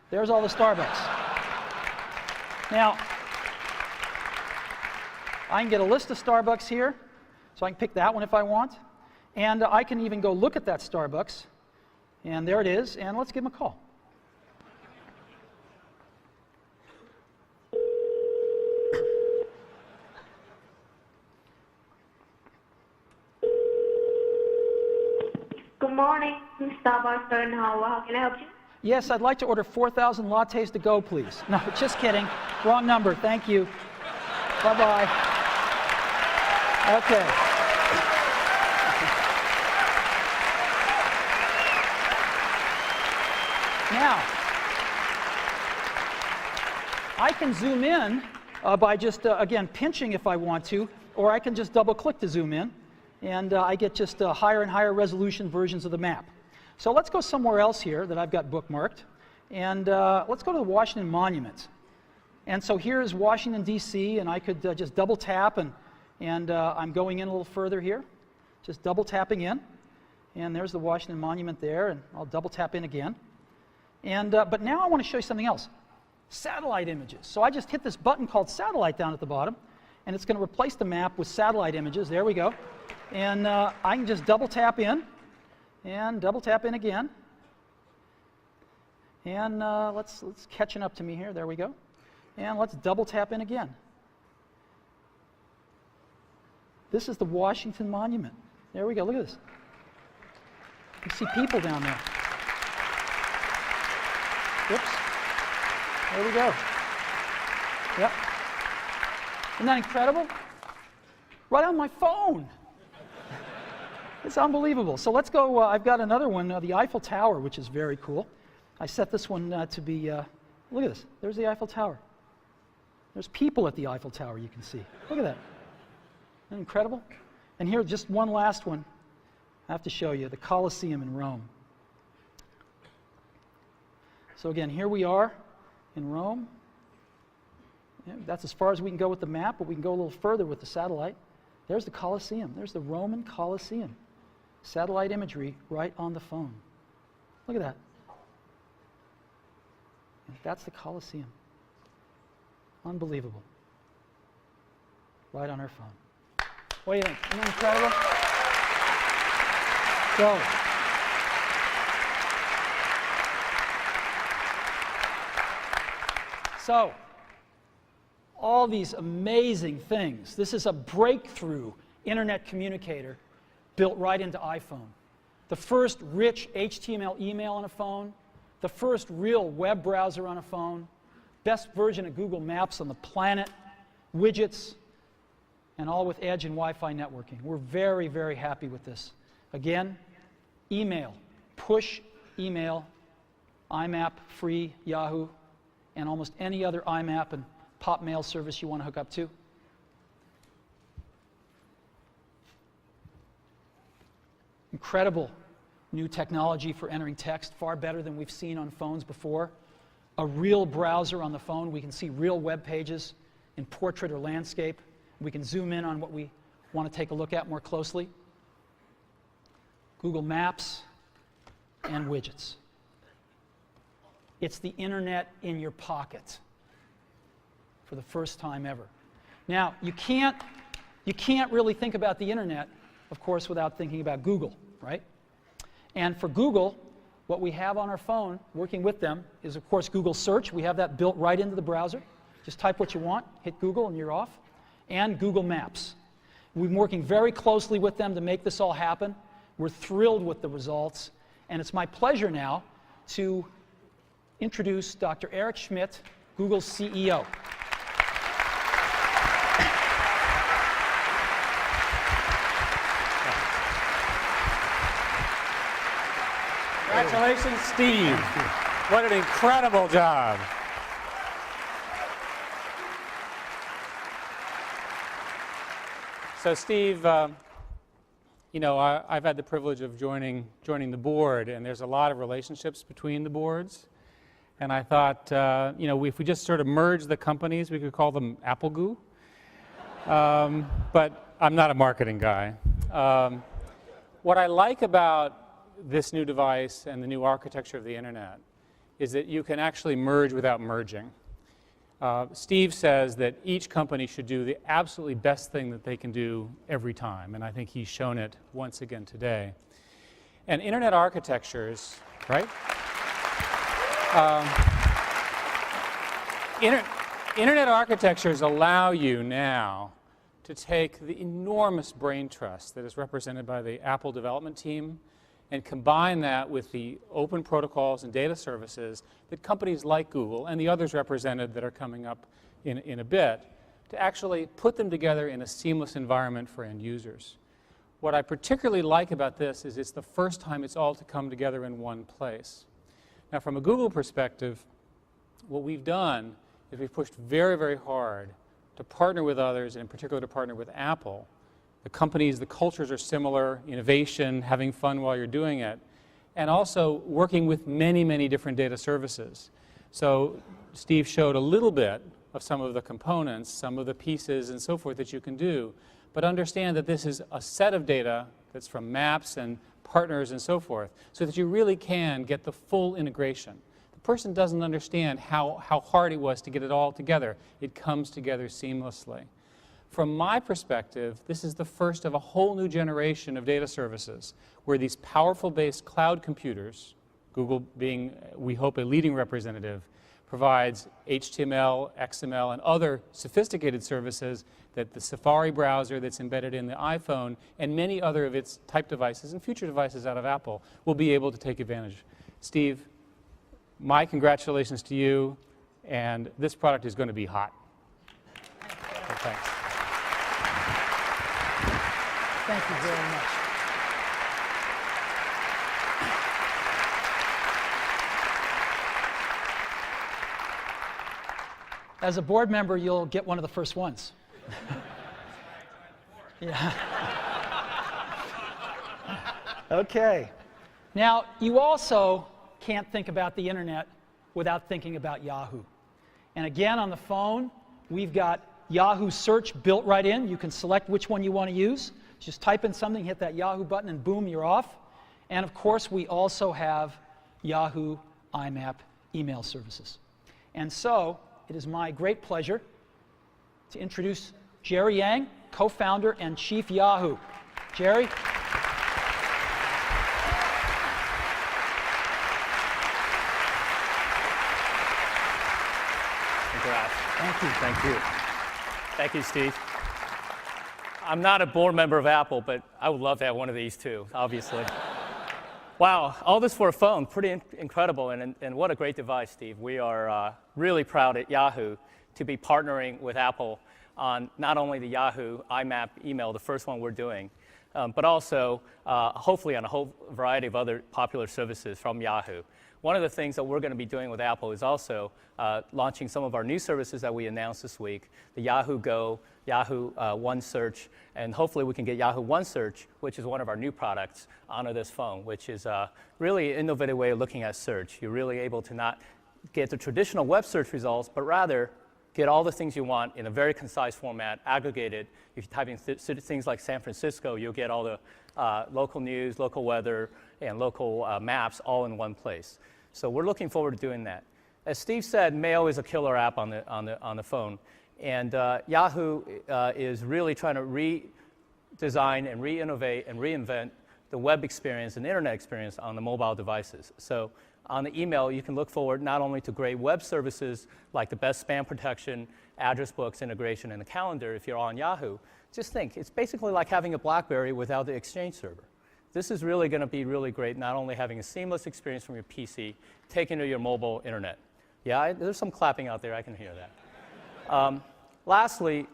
Speaker 1: there's all the Starbucks. Now, I can get a list of Starbucks here, so I can pick that one if I want, and I can even go look at that Starbucks, and there it is, and let's give them a call.
Speaker 10: Good morning, Starbucks Turn. How can I help you?
Speaker 1: Yes, I'd like to order 4,000 lattes to go, please. No, just kidding. Wrong number. Thank you. Bye-bye. Okay. Now, I can zoom in by just, again, pinching if I want to, or I can just double-click to zoom in, and I get just higher and higher resolution versions of the map. So let's go somewhere else here that I've got bookmarked, and let's go to the Washington Monument. And so here is Washington, D.C., and I could just double tap, and I'm going in a little further here, just double tapping in, and there's the Washington Monument there, and I'll double tap in again. And but now I want to show you something else: satellite images. So I just hit this button called Satellite down at the bottom, and it's going to replace the map with satellite images. There we go. And I can just double tap in, and double tap in again. And let's catching up to me here. There we go. And let's double tap in again. This is the Washington Monument. There we go. Look at this. You see people down there. Whoops. There we go. Yep. Isn't that incredible? Right on my phone. It's unbelievable. So let's go. I've got another one, the Eiffel Tower, which is very cool. I set this one to be, look at this. There's the Eiffel Tower. There's people at the Eiffel Tower, you can see. Look at that. Isn't that incredible? And here, just one last one I have to show you, the Colosseum in Rome. So again, here we are in Rome. Yeah, that's as far as we can go with the map, but we can go a little further with the satellite. There's the Colosseum. There's the Roman Colosseum. Satellite imagery right on the phone. Look at that. And that's the Colosseum. Unbelievable. Right on our phone. What do you think? Isn't that incredible? So, all these amazing things. This is a breakthrough internet communicator built right into iPhone. The first rich HTML email on a phone, the first real web browser on a phone, best version of Google Maps on the planet, widgets, and all with Edge and Wi-Fi networking. We're very, very happy with this. Again, email, push email, IMAP, free, Yahoo, and almost any other IMAP and pop mail service you want to hook up to. Incredible new technology for entering text, far better than we've seen on phones before. A real browser on the phone. We can see real web pages in portrait or landscape. We can zoom in on what we want to take a look at more closely. Google Maps and widgets. It's the internet in your pocket for the first time ever. Now, you can't really think about the internet, of course, without thinking about Google, right? And for Google, what we have on our phone, working with them, is of course Google Search. We have that built right into the browser. Just type what you want, hit Google, and you're off. And Google Maps. We've been working very closely with them to make this all happen. We're thrilled with the results. And it's my pleasure now to introduce Dr. Eric Schmidt, Google's CEO.
Speaker 11: Congratulations, Steve. What an incredible job. So, Steve, you know, I've had the privilege of joining the board, and there's a lot of relationships between the boards. And I thought, you know, if we just sort of merge the companies, we could call them Apple Goo. But I'm not a marketing guy. What I like about this new device and the new architecture of the internet is that you can actually merge without merging. Steve says that each company should do the absolutely best thing that they can do every time, and I think he's shown it once again today. And internet architectures, right? Internet architectures allow you now to take the enormous brain trust that is represented by the Apple development team and combine that with the open protocols and data services that companies like Google and the others represented that are coming up in a bit, to actually put them together in a seamless environment for end users. What I particularly like about this is it's the first time it's all to come together in one place. Now, from a Google perspective, what we've done is we've pushed very, very hard to partner with others, and in particular to partner with Apple. The companies, the cultures are similar, innovation, having fun while you're doing it, and also working with many, many different data services. So Steve showed a little bit of some of the components, some of the pieces and so forth that you can do, but understand that this is a set of data that's from maps and partners and so forth, so that you really can get the full integration. The person doesn't understand how hard it was to get it all together. It comes together seamlessly. From my perspective, this is the first of a whole new generation of data services where these powerful-based cloud computers, Google being, we hope, a leading representative, provides HTML, XML, and other sophisticated services that the Safari browser that's embedded in the iPhone and many other of its type devices and future devices out of Apple will be able to take advantage. Steve, my congratulations to you, and this product is going to be hot. So thanks.
Speaker 1: Thank you very much. As a board member, you'll get one of the first ones. Yeah. Okay. Now, you also can't think about the internet without thinking about Yahoo. And again, on the phone, we've got Yahoo Search built right in. You can select which one you want to use. Just type in something, hit that Yahoo button, and boom, you're off. And of course, we also have Yahoo IMAP email services. And so, it is my great pleasure to introduce Jerry Yang, co-founder and chief Yahoo. Jerry?
Speaker 12: Congrats.
Speaker 1: Thank you.
Speaker 12: Thank you. Thank you, Steve. I'm not a board member of Apple, but I would love to have one of these too, obviously. Wow, all this for a phone, pretty incredible, and what a great device, Steve. We are really proud at Yahoo to be partnering with Apple on not only the Yahoo IMAP email, the first one we're doing, but also hopefully on a whole variety of other popular services from Yahoo. One of the things that we're going to be doing with Apple is also launching some of our new services that we announced this week, the Yahoo Go Yahoo One Search, and hopefully we can get Yahoo One Search, which is one of our new products, onto this phone, which is really an innovative way of looking at search. You're really able to not get the traditional web search results, but rather get all the things you want in a very concise format, aggregated. If you type in things like San Francisco, you'll get all the local news, local weather, and local maps all in one place. So we're looking forward to doing that. As Steve said, Mail is a killer app on the phone, and Yahoo is really trying to redesign and re-innovate and reinvent the web experience and internet experience on the mobile devices. So on the email, you can look forward not only to great web services like the best spam protection, address books integration, and the calendar if you're on Yahoo. Just think, it's basically like having a BlackBerry without the Exchange server. This is really going to be really great, not only having a seamless experience from your PC, taken to your mobile internet. Yeah, there's some clapping out there, I can hear that. Lastly,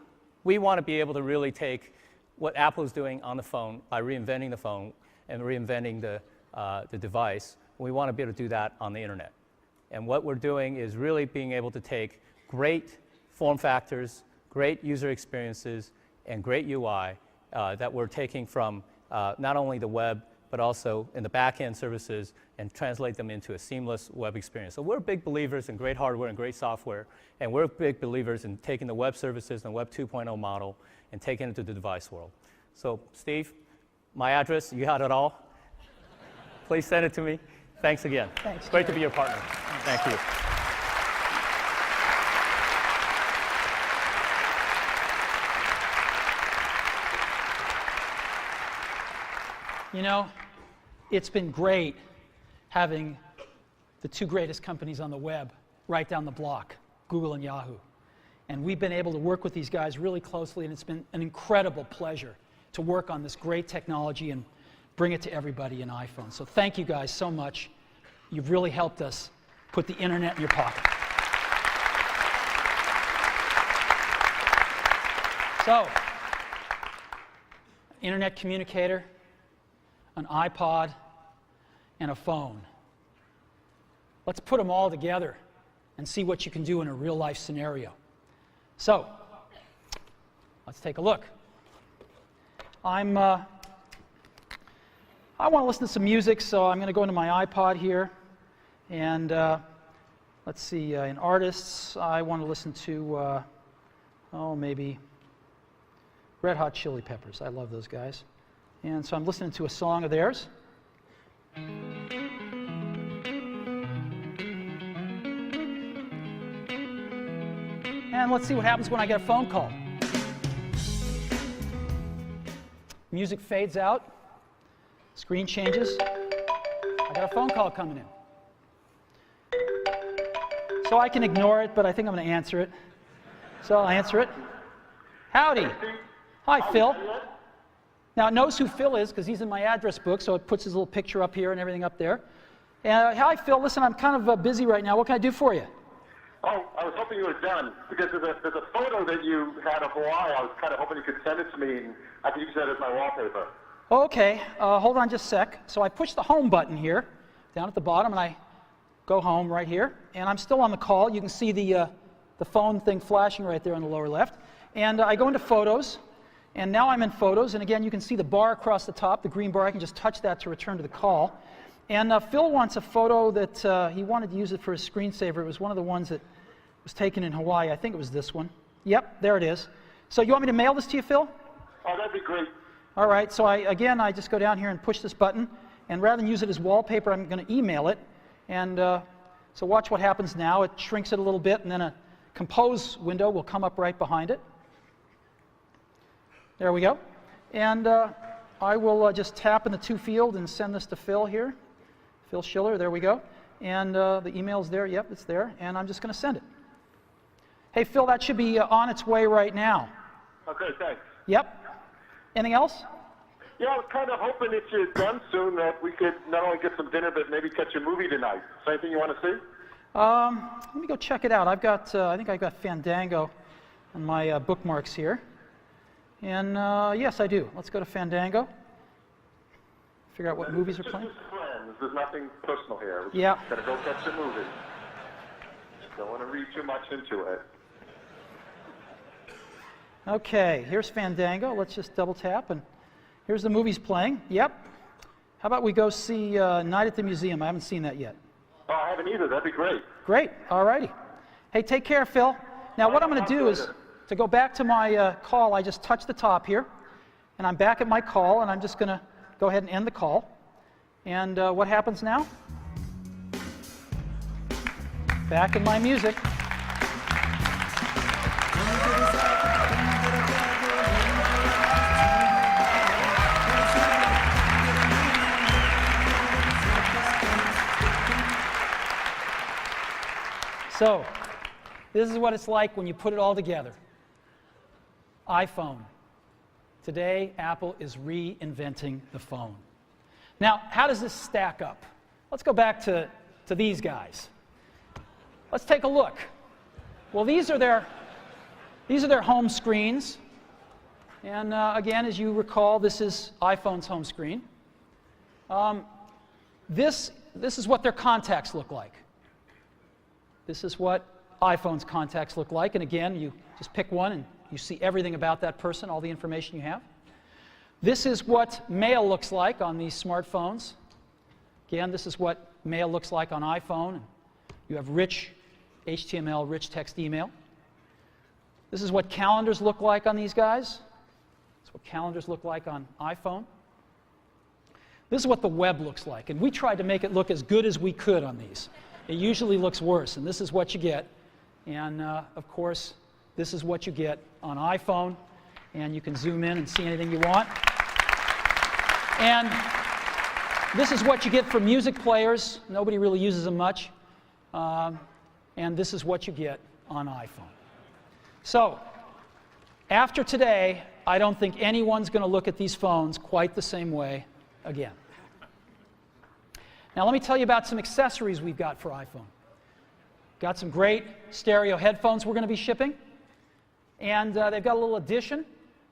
Speaker 12: we want to be able to really take what Apple is doing on the phone by reinventing the phone and reinventing the device. We want to be able to do that on the internet. And what we're doing is really being able to take great form factors, great user experiences, and great UI that we're taking from not only the web, but also in the back-end services and translate them into a seamless web experience. So we're big believers in great hardware and great software, and we're big believers in taking the web services and the Web 2.0 model and taking it to the device world. So Steve, my address, you had it all. Please send it to me. Thanks again.
Speaker 1: Thanks,
Speaker 12: Great to be your partner. Thank you.
Speaker 1: You know, it's been great having the two greatest companies on the web right down the block, Google and Yahoo. And we've been able to work with these guys really closely, and it's been an incredible pleasure to work on this great technology and bring it to everybody in iPhone. So thank you guys so much. You've really helped us put the internet in your pocket. So, internet communicator, an iPod, and a phone. Let's put them all together and see what you can do in a real-life scenario. So, let's take a look. I want to listen to some music, so I'm going to go into my iPod here. And let's see, in artists, I want to listen to, maybe Red Hot Chili Peppers. I love those guys. And so I'm listening to a song of theirs. And let's see what happens when I get a phone call. Music fades out. Screen changes. I got a phone call coming in. So I can ignore it, but I think I'm going to answer it. So I'll answer it. Howdy. Hi, Phil. Now it knows who Phil is because he's in my address book, so it puts his little picture up here and everything up there. Hi, Phil. Listen, I'm kind of busy right now. What can I do for you?
Speaker 13: Oh, I was hoping you were done because there's a photo that you had of Hawaii. I was kind of hoping you could send it to me, and I could use that as my wallpaper.
Speaker 1: Okay, hold on just a sec. So I push the home button here, down at the bottom, and I go home right here. And I'm still on the call. You can see the phone thing flashing right there on the lower left. And I go into Photos, and now I'm in Photos. And again, you can see the bar across the top, the green bar. I can just touch that to return to the call. And Phil wants a photo that he wanted to use it for his screensaver. It was one of the ones that was taken in Hawaii. I think it was this one. Yep, there it is. So you want me to mail this to you, Phil?
Speaker 13: Oh, that'd be great.
Speaker 1: All right, so I just go down here and push this button, and rather than use it as wallpaper, I'm going to email it. And so watch what happens now. It shrinks it a little bit, and then a compose window will come up right behind it. There we go. And I will just tap in the to field and send this to Phil here. Phil Schiller, there we go. And the email's there. Yep, it's there. And I'm just going to send it. Hey, Phil, that should be on its way right now.
Speaker 13: Okay, thanks.
Speaker 1: Yep. Anything else?
Speaker 13: Yeah, I was kind of hoping if you're done soon that we could not only get some dinner, but maybe catch a movie tonight. Is there anything you want to see?
Speaker 1: Let me go check it out. I think I've got Fandango on my bookmarks here. And yes, I do. Let's go to Fandango. Figure out what movies are playing.
Speaker 13: Just friends. There's nothing personal here. We're
Speaker 1: Yeah.
Speaker 13: Gotta go catch a movie. Don't want to read too much into it.
Speaker 1: Okay, here's Fandango. Let's just double tap, and here's the movies playing. Yep. How about we go see Night at the Museum? I haven't seen that yet.
Speaker 13: Oh, I haven't either. That'd be great.
Speaker 1: Great. All righty. Hey, take care, Phil. Now, what I'm going to do is, to go back to my call, I just touched the top here, and I'm back at my call, and I'm just going to go ahead and end the call. And what happens now? Back in my music. So, this is what it's like when you put it all together. iPhone. Today, Apple is reinventing the phone. Now, how does this stack up? Let's go back to these guys. Let's take a look. Well, these are their home screens. And again, as you recall, this is iPhone's home screen. This is what their contacts look like. This is what iPhone's contacts look like. And again, you just pick one and you see everything about that person, all the information you have. This is what mail looks like on these smartphones. Again, this is what mail looks like on iPhone. You have rich HTML, rich text email. This is what calendars look like on these guys. This is what calendars look like on iPhone. This is what the web looks like. And we tried to make it look as good as we could on these. It usually looks worse, and this is what you get. And of course, this is what you get on iPhone, and you can zoom in and see anything you want. And this is what you get for music players. Nobody really uses them much. And this is what you get on iPhone. So, after today, I don't think anyone's going to look at these phones quite the same way again. Now let me tell you about some accessories we've got for iPhone. Got some great stereo headphones we're going to be shipping. And they've got a little addition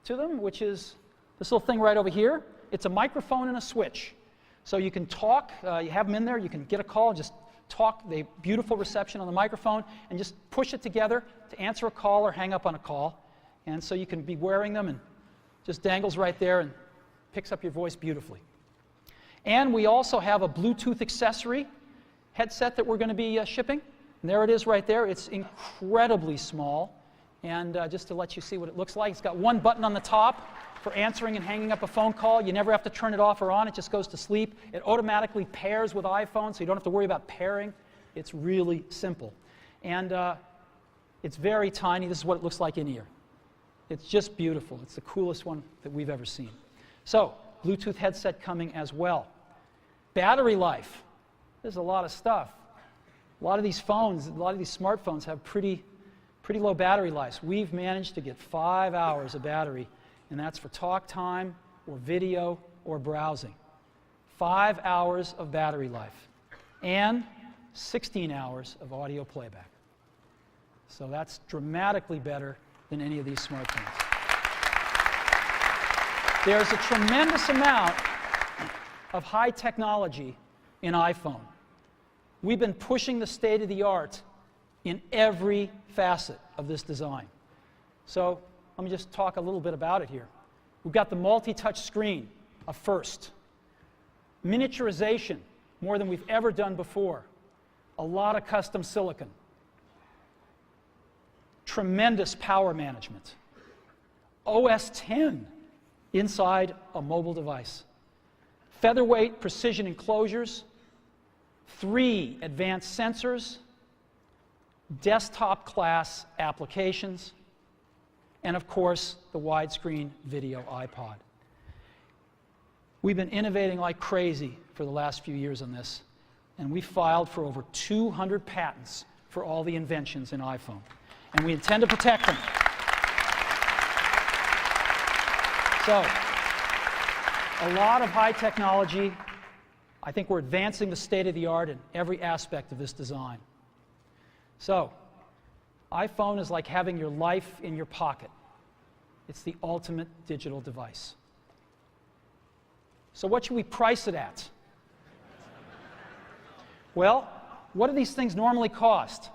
Speaker 1: to them, which is this little thing right over here. It's a microphone and a switch. So you can talk, you have them in there, you can get a call, just talk, the beautiful reception on the microphone, and just push it together to answer a call or hang up on a call. And so you can be wearing them and just dangles right there and picks up your voice beautifully. And we also have a Bluetooth accessory headset that we're going to be shipping. And there it is right there. It's incredibly small. And just to let you see what it looks like, it's got one button on the top for answering and hanging up a phone call. You never have to turn it off or on. It just goes to sleep. It automatically pairs with iPhone, so you don't have to worry about pairing. It's really simple. And it's very tiny. This is what it looks like in ear. It's just beautiful. It's the coolest one that we've ever seen. So, Bluetooth headset coming as well. Battery life. There's a lot of stuff. A lot of these phones, a lot of these smartphones have pretty low battery lives. We've managed to get 5 hours of battery, and that's for talk time or video or browsing. 5 hours of battery life and 16 hours of audio playback. So that's dramatically better than any of these smartphones. There's a tremendous amount of high technology in iPhone. We've been pushing the state of the art in every facet of this design. So let me just talk a little bit about it here. We've got the multi-touch screen, a first. Miniaturization, more than we've ever done before. A lot of custom silicon. Tremendous power management. OS X inside a mobile device. Featherweight precision enclosures. 3 advanced sensors. Desktop class applications. And of course, the widescreen video iPod. We've been innovating like crazy for the last few years on this, and we filed for over 200 patents for all the inventions in iPhone. And we intend to protect them. So, a lot of high technology. I think we're advancing the state of the art in every aspect of this design. So, iPhone is like having your life in your pocket. It's the ultimate digital device. So what should we price it at? Well, what do these things normally cost?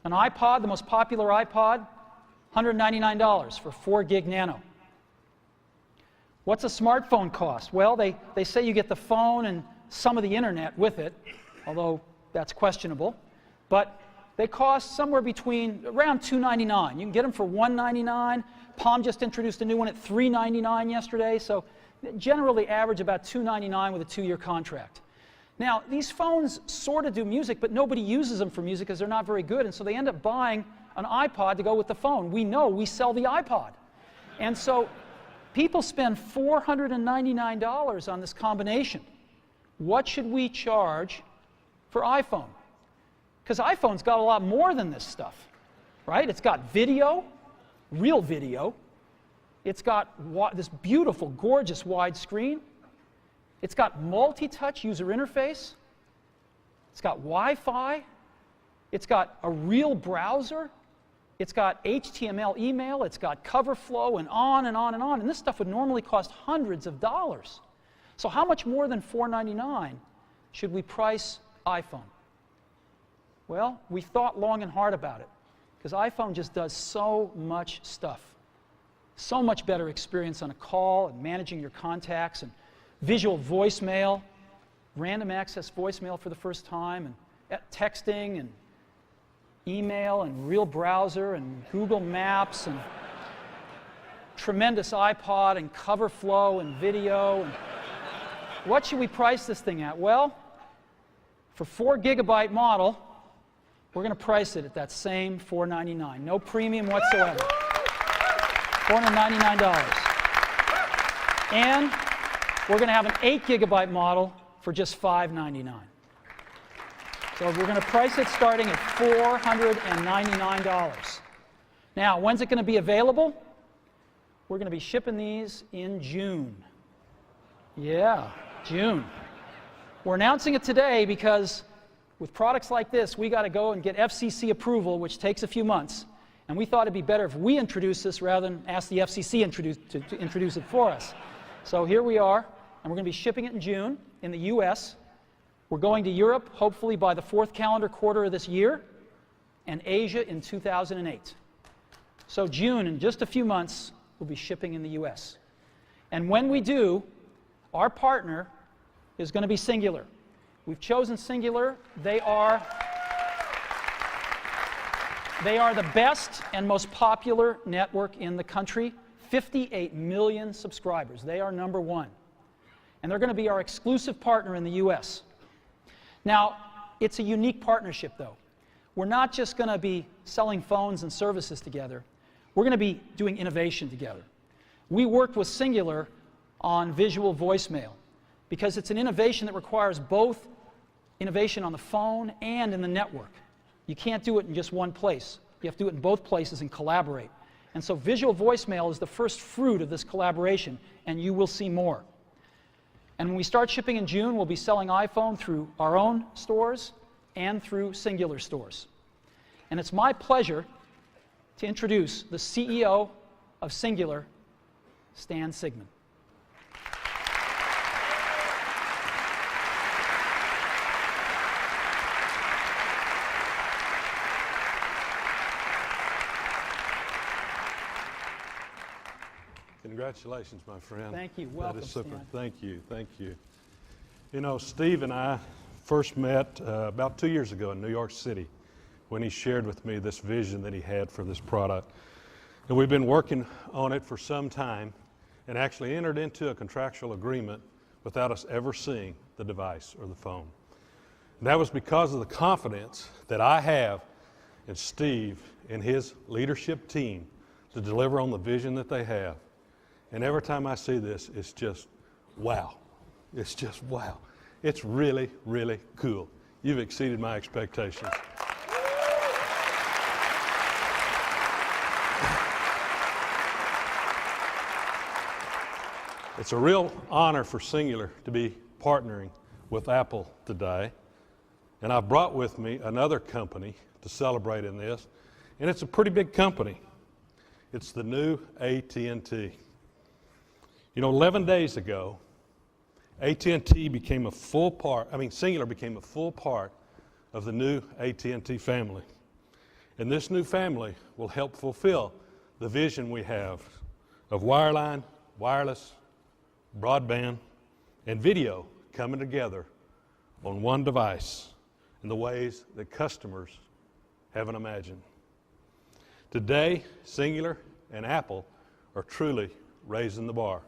Speaker 1: An iPod, the most popular iPod, $199 for 4 gig nano. What's a smartphone cost? Well, they say you get the phone and some of the internet with it, although that's questionable. But they cost somewhere between around $299. You can get them for $199. Palm just introduced a new one at $399 yesterday, so generally average about $299 with a 2-year contract. Now, these phones sort of do music, but nobody uses them for music because they're not very good, and so they end up buying an iPod to go with the phone. We know we sell the iPod. And so people spend $499 on this combination. What should we charge for iPhone? Because iPhone's got a lot more than this stuff, right? It's got video, real video. It's got this beautiful, gorgeous wide screen. It's got multi-touch user interface. It's got Wi-Fi. It's got a real browser. It's got HTML email. It's got cover flow and on and on and on. And this stuff would normally cost hundreds of dollars. So how much more than $499 should we price iPhone? Well, we thought long and hard about it because iPhone just does so much stuff. So much better experience on a call and managing your contacts and visual voicemail, random access voicemail for the first time, and texting and email and real browser and Google Maps and tremendous iPod and cover flow and video. And what should we price this thing at? Well, for 4 gigabyte model, we're going to price it at that same $499. No premium whatsoever. $499. And we're going to have an 8 gigabyte model for just $599. So we're going to price it starting at $499. Now, when's it going to be available? We're going to be shipping these in June. Yeah, June. We're announcing it today because with products like this, we got to go and get FCC approval, which takes a few months. And we thought it'd be better if we introduce this rather than ask the FCC to introduce it for us. So here we are, and we're going to be shipping it in June in the US. We're going to Europe, hopefully by the 4th calendar quarter of this year, and Asia in 2008. So June, in just a few months, we'll be shipping in the US. And when we do, our partner is going to be Singular. We've chosen Singular. They are the best and most popular network in the country. 58 million subscribers. They are number one. And they're going to be our exclusive partner in the US. Now, it's a unique partnership, though. We're not just going to be selling phones and services together. We're going to be doing innovation together. We worked with Singular on visual voicemail because it's an innovation that requires both innovation on the phone and in the network. You can't do it in just one place. You have to do it in both places and collaborate. And so visual voicemail is the first fruit of this collaboration, and you will see more. And when we start shipping in June, we'll be selling iPhone through our own stores and through Singular stores. And it's my pleasure to introduce the CEO of Singular, Stan Sigman.
Speaker 14: Congratulations, my friend.
Speaker 1: Thank you. Welcome,
Speaker 14: that is super.
Speaker 1: Stan.
Speaker 14: Thank you. Thank you. You know, Steve and I first met about 2 years ago in New York City when he shared with me this vision that he had for this product. And we've been working on it for some time and actually entered into a contractual agreement without us ever seeing the device or the phone. And that was because of the confidence that I have in Steve and his leadership team to deliver on the vision that they have. And every time I see this, it's just wow. It's just wow. It's really, really cool. You've exceeded my expectations. It's a real honor for Singular to be partnering with Apple today. And I've brought with me another company to celebrate in this. And it's a pretty big company. It's the new AT&T. You know, 11 days ago, AT&T became a full part, Singular became a full part of the new AT&T family. And this new family will help fulfill the vision we have of wireline, wireless, broadband, and video coming together on one device in the ways that customers haven't imagined. Today, Cingular and Apple are truly raising the bar.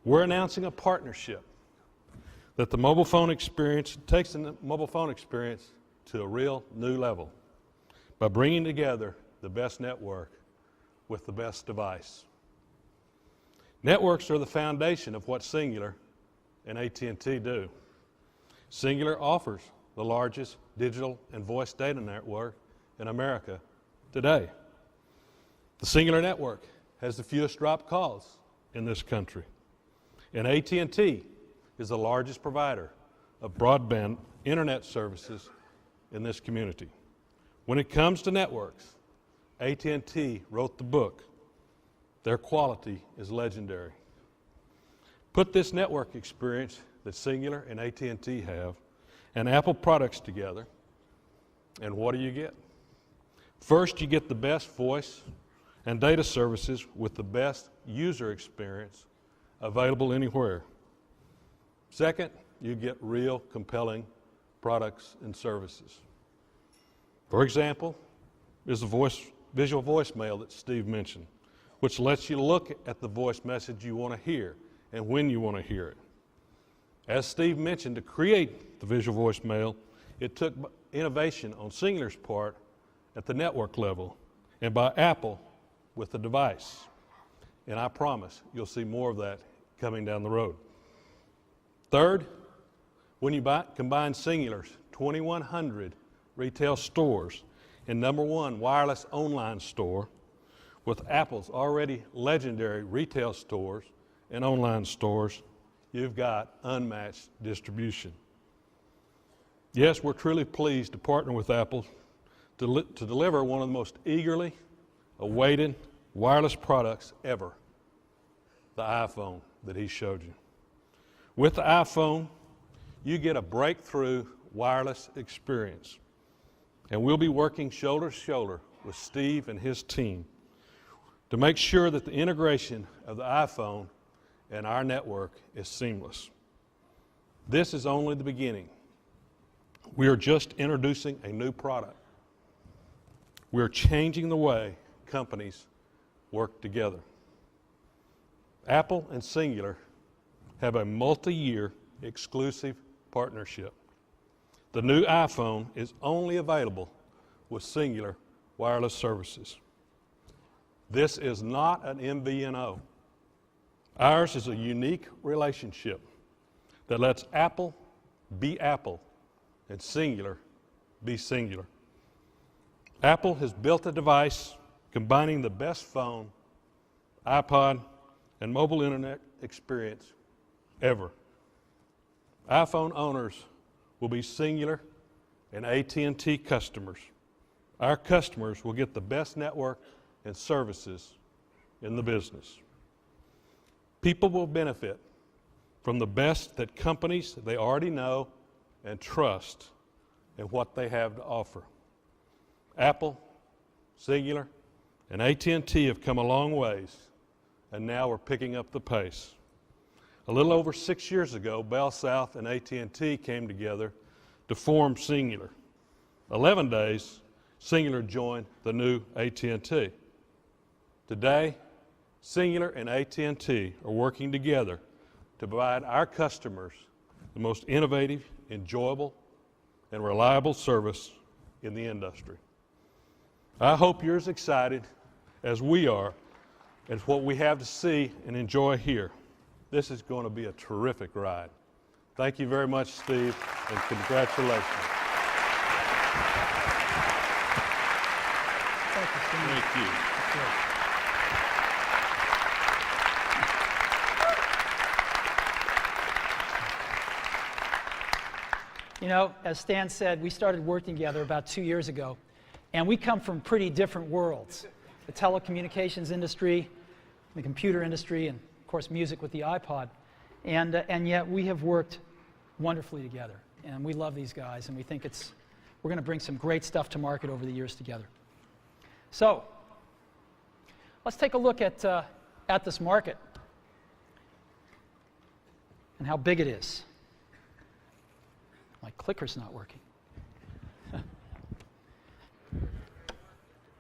Speaker 14: We're announcing a partnership that the mobile phone experience takes the mobile phone experience to a real new level by bringing together the best network with the best device. Networks are the foundation of what Cingular and AT&T do. Cingular offers the largest digital and voice data network in America today. The Cingular network has the fewest dropped calls in this country. And AT&T is the largest provider of broadband internet services in this community. When it comes to networks, AT&T wrote the book. Their quality is legendary. Put this network experience that Cingular and AT&T have and Apple products together, and what do you get? First, you get the best voice and data services with the best user experience available anywhere. Second, you get real compelling products and services. For example, is the visual voicemail that Steve mentioned, which lets you look at the voice message you want to hear and when you want to hear it. As Steve mentioned, to create the visual voicemail, it took innovation on Cingular's part at the network level and by Apple with the device. And I promise you'll see more of that coming down the road. Third, when you combine Cingular's 2,100 retail stores and #1 wireless online store with Apple's already legendary retail stores and online stores, you've got unmatched distribution. Yes, we're truly pleased to partner with Apple to deliver one of the most eagerly awaited wireless products ever, the iPhone that he showed you. With the iPhone, you get a breakthrough wireless experience. And we'll be working shoulder to shoulder with Steve and his team to make sure that the integration of the iPhone and our network is seamless. This is only the beginning. We are just introducing a new product. We're changing the way companies work together. Apple and Cingular have a multi-year exclusive partnership. The new iPhone is only available with Cingular wireless services. This is not an MVNO. Ours is a unique relationship that lets Apple be Apple and Cingular be Cingular. Apple has built a device combining the best phone, iPod, and mobile internet experience ever. iPhone owners will be Cingular and AT&T customers. Our customers will get the best network and services in the business. People will benefit from the best that companies they already know and trust and what they have to offer. Apple, Cingular, and AT&T have come a long ways, and now we're picking up the pace. A little over 6 years ago, Bell South and AT&T came together to form Cingular. 11 days, Cingular joined the new AT&T. Today, Cingular and AT&T are working together to provide our customers the most innovative, enjoyable, and reliable service in the industry. I hope you're as excited as we are as what we have to see and enjoy here. This is going to be a terrific ride. Thank you very much, Steve, and congratulations.
Speaker 1: Thank you, Steve.
Speaker 14: Thank you.
Speaker 1: You know, as Stan said, we started working together about 2 years ago, and we come from pretty different worlds. The telecommunications industry, the computer industry, and of course music with the iPod. And yet we have worked wonderfully together, and we love these guys, and we think we're going to bring some great stuff to market over the years together. So, Let's take a look at this market and how big it is. My clicker's not working.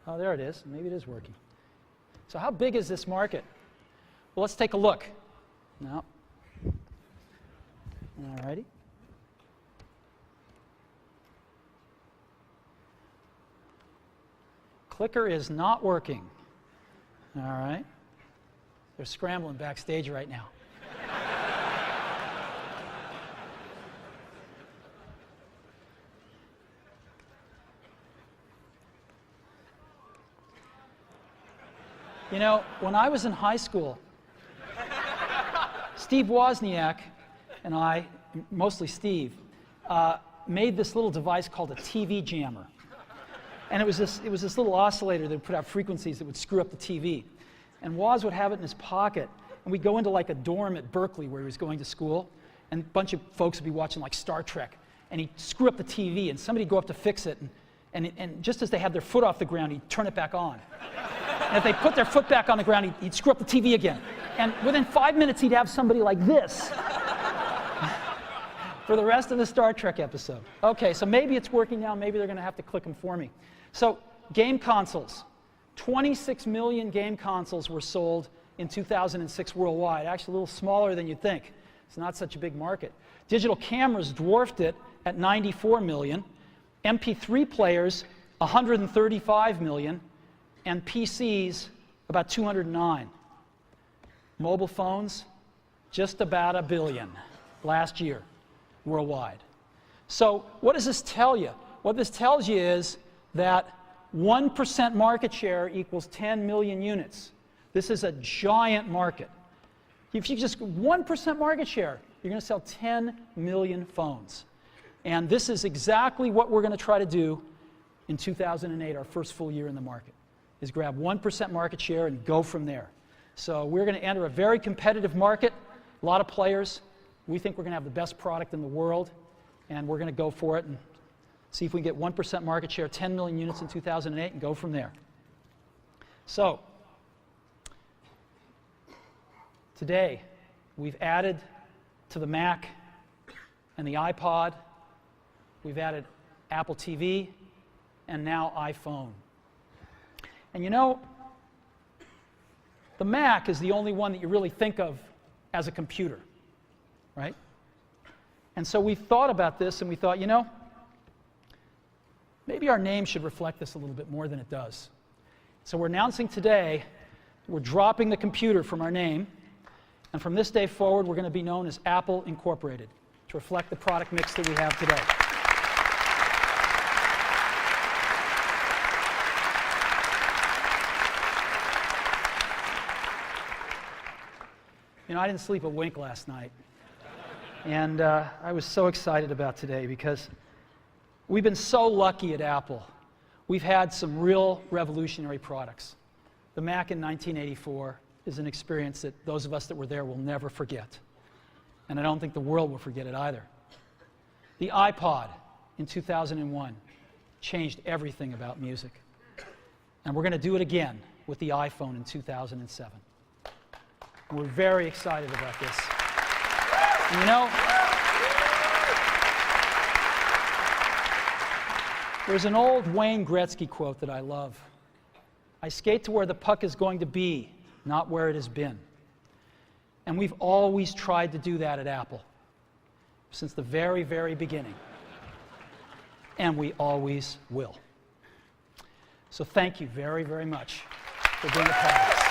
Speaker 1: Oh, there it is. Maybe it is working. So how big is this market? Well, let's take a look. No. All righty. Clicker is not working. All right. They're scrambling backstage right now. You know, when I was in high school, Steve Wozniak and I, mostly Steve, made this little device called a TV jammer. And it was this little oscillator that would put out frequencies that would screw up the TV. And Woz would have it in his pocket, and we'd go into like a dorm at Berkeley where he was going to school, and a bunch of folks would be watching like Star Trek, and he'd screw up the TV, and somebody'd go up to fix it, and just as they had their foot off the ground, he'd turn it back on. And if they put their foot back on the ground, he'd screw up the TV again. And within 5 minutes, he'd have somebody like this for the rest of the Star Trek episode. Okay, so maybe it's working now. Maybe they're going to have to click them for me. So game consoles. 26 million game consoles were sold in 2006 worldwide. Actually, a little smaller than you'd think. It's not such a big market. Digital cameras dwarfed it at 94 million. MP3 players, 135 million. And PCs, about 209. Mobile phones, just about 1 billion last year worldwide. So what does this tell you? What this tells you is that 1% market share equals 10 million units. This is a giant market. If you just 1% market share, you're going to sell 10 million phones. And this is exactly what we're going to try to do in 2008, our first full year in the market, is grab 1% market share and go from there. So we're going to enter a very competitive market, a lot of players. We think we're going to have the best product in the world, and we're going to go for it and see if we can get 1% market share, 10 million units in 2008, and go from there. So today, we've added to the Mac and the iPod, we've added Apple TV, and now iPhone. And you know, the Mac is the only one that you really think of as a computer, right? And so we thought about this and we thought, you know, maybe our name should reflect this a little bit more than it does. So we're announcing today, we're dropping the computer from our name, and from this day forward, we're going to be known as Apple Incorporated to reflect the product mix that we have today. You know, I didn't sleep a wink last night. And I was so excited about today because we've been so lucky at Apple. We've had some real revolutionary products. The Mac in 1984 is an experience that those of us that were there will never forget. And I don't think the world will forget it either. The iPod in 2001 changed everything about music. And we're going to do it again with the iPhone in 2007. We're very excited about this. And you know, there's an old Wayne Gretzky quote that I love. I skate to where the puck is going to be, not where it has been. And we've always tried to do that at Apple, since the very, very beginning. And we always will. So thank you very, very much for being a part of this.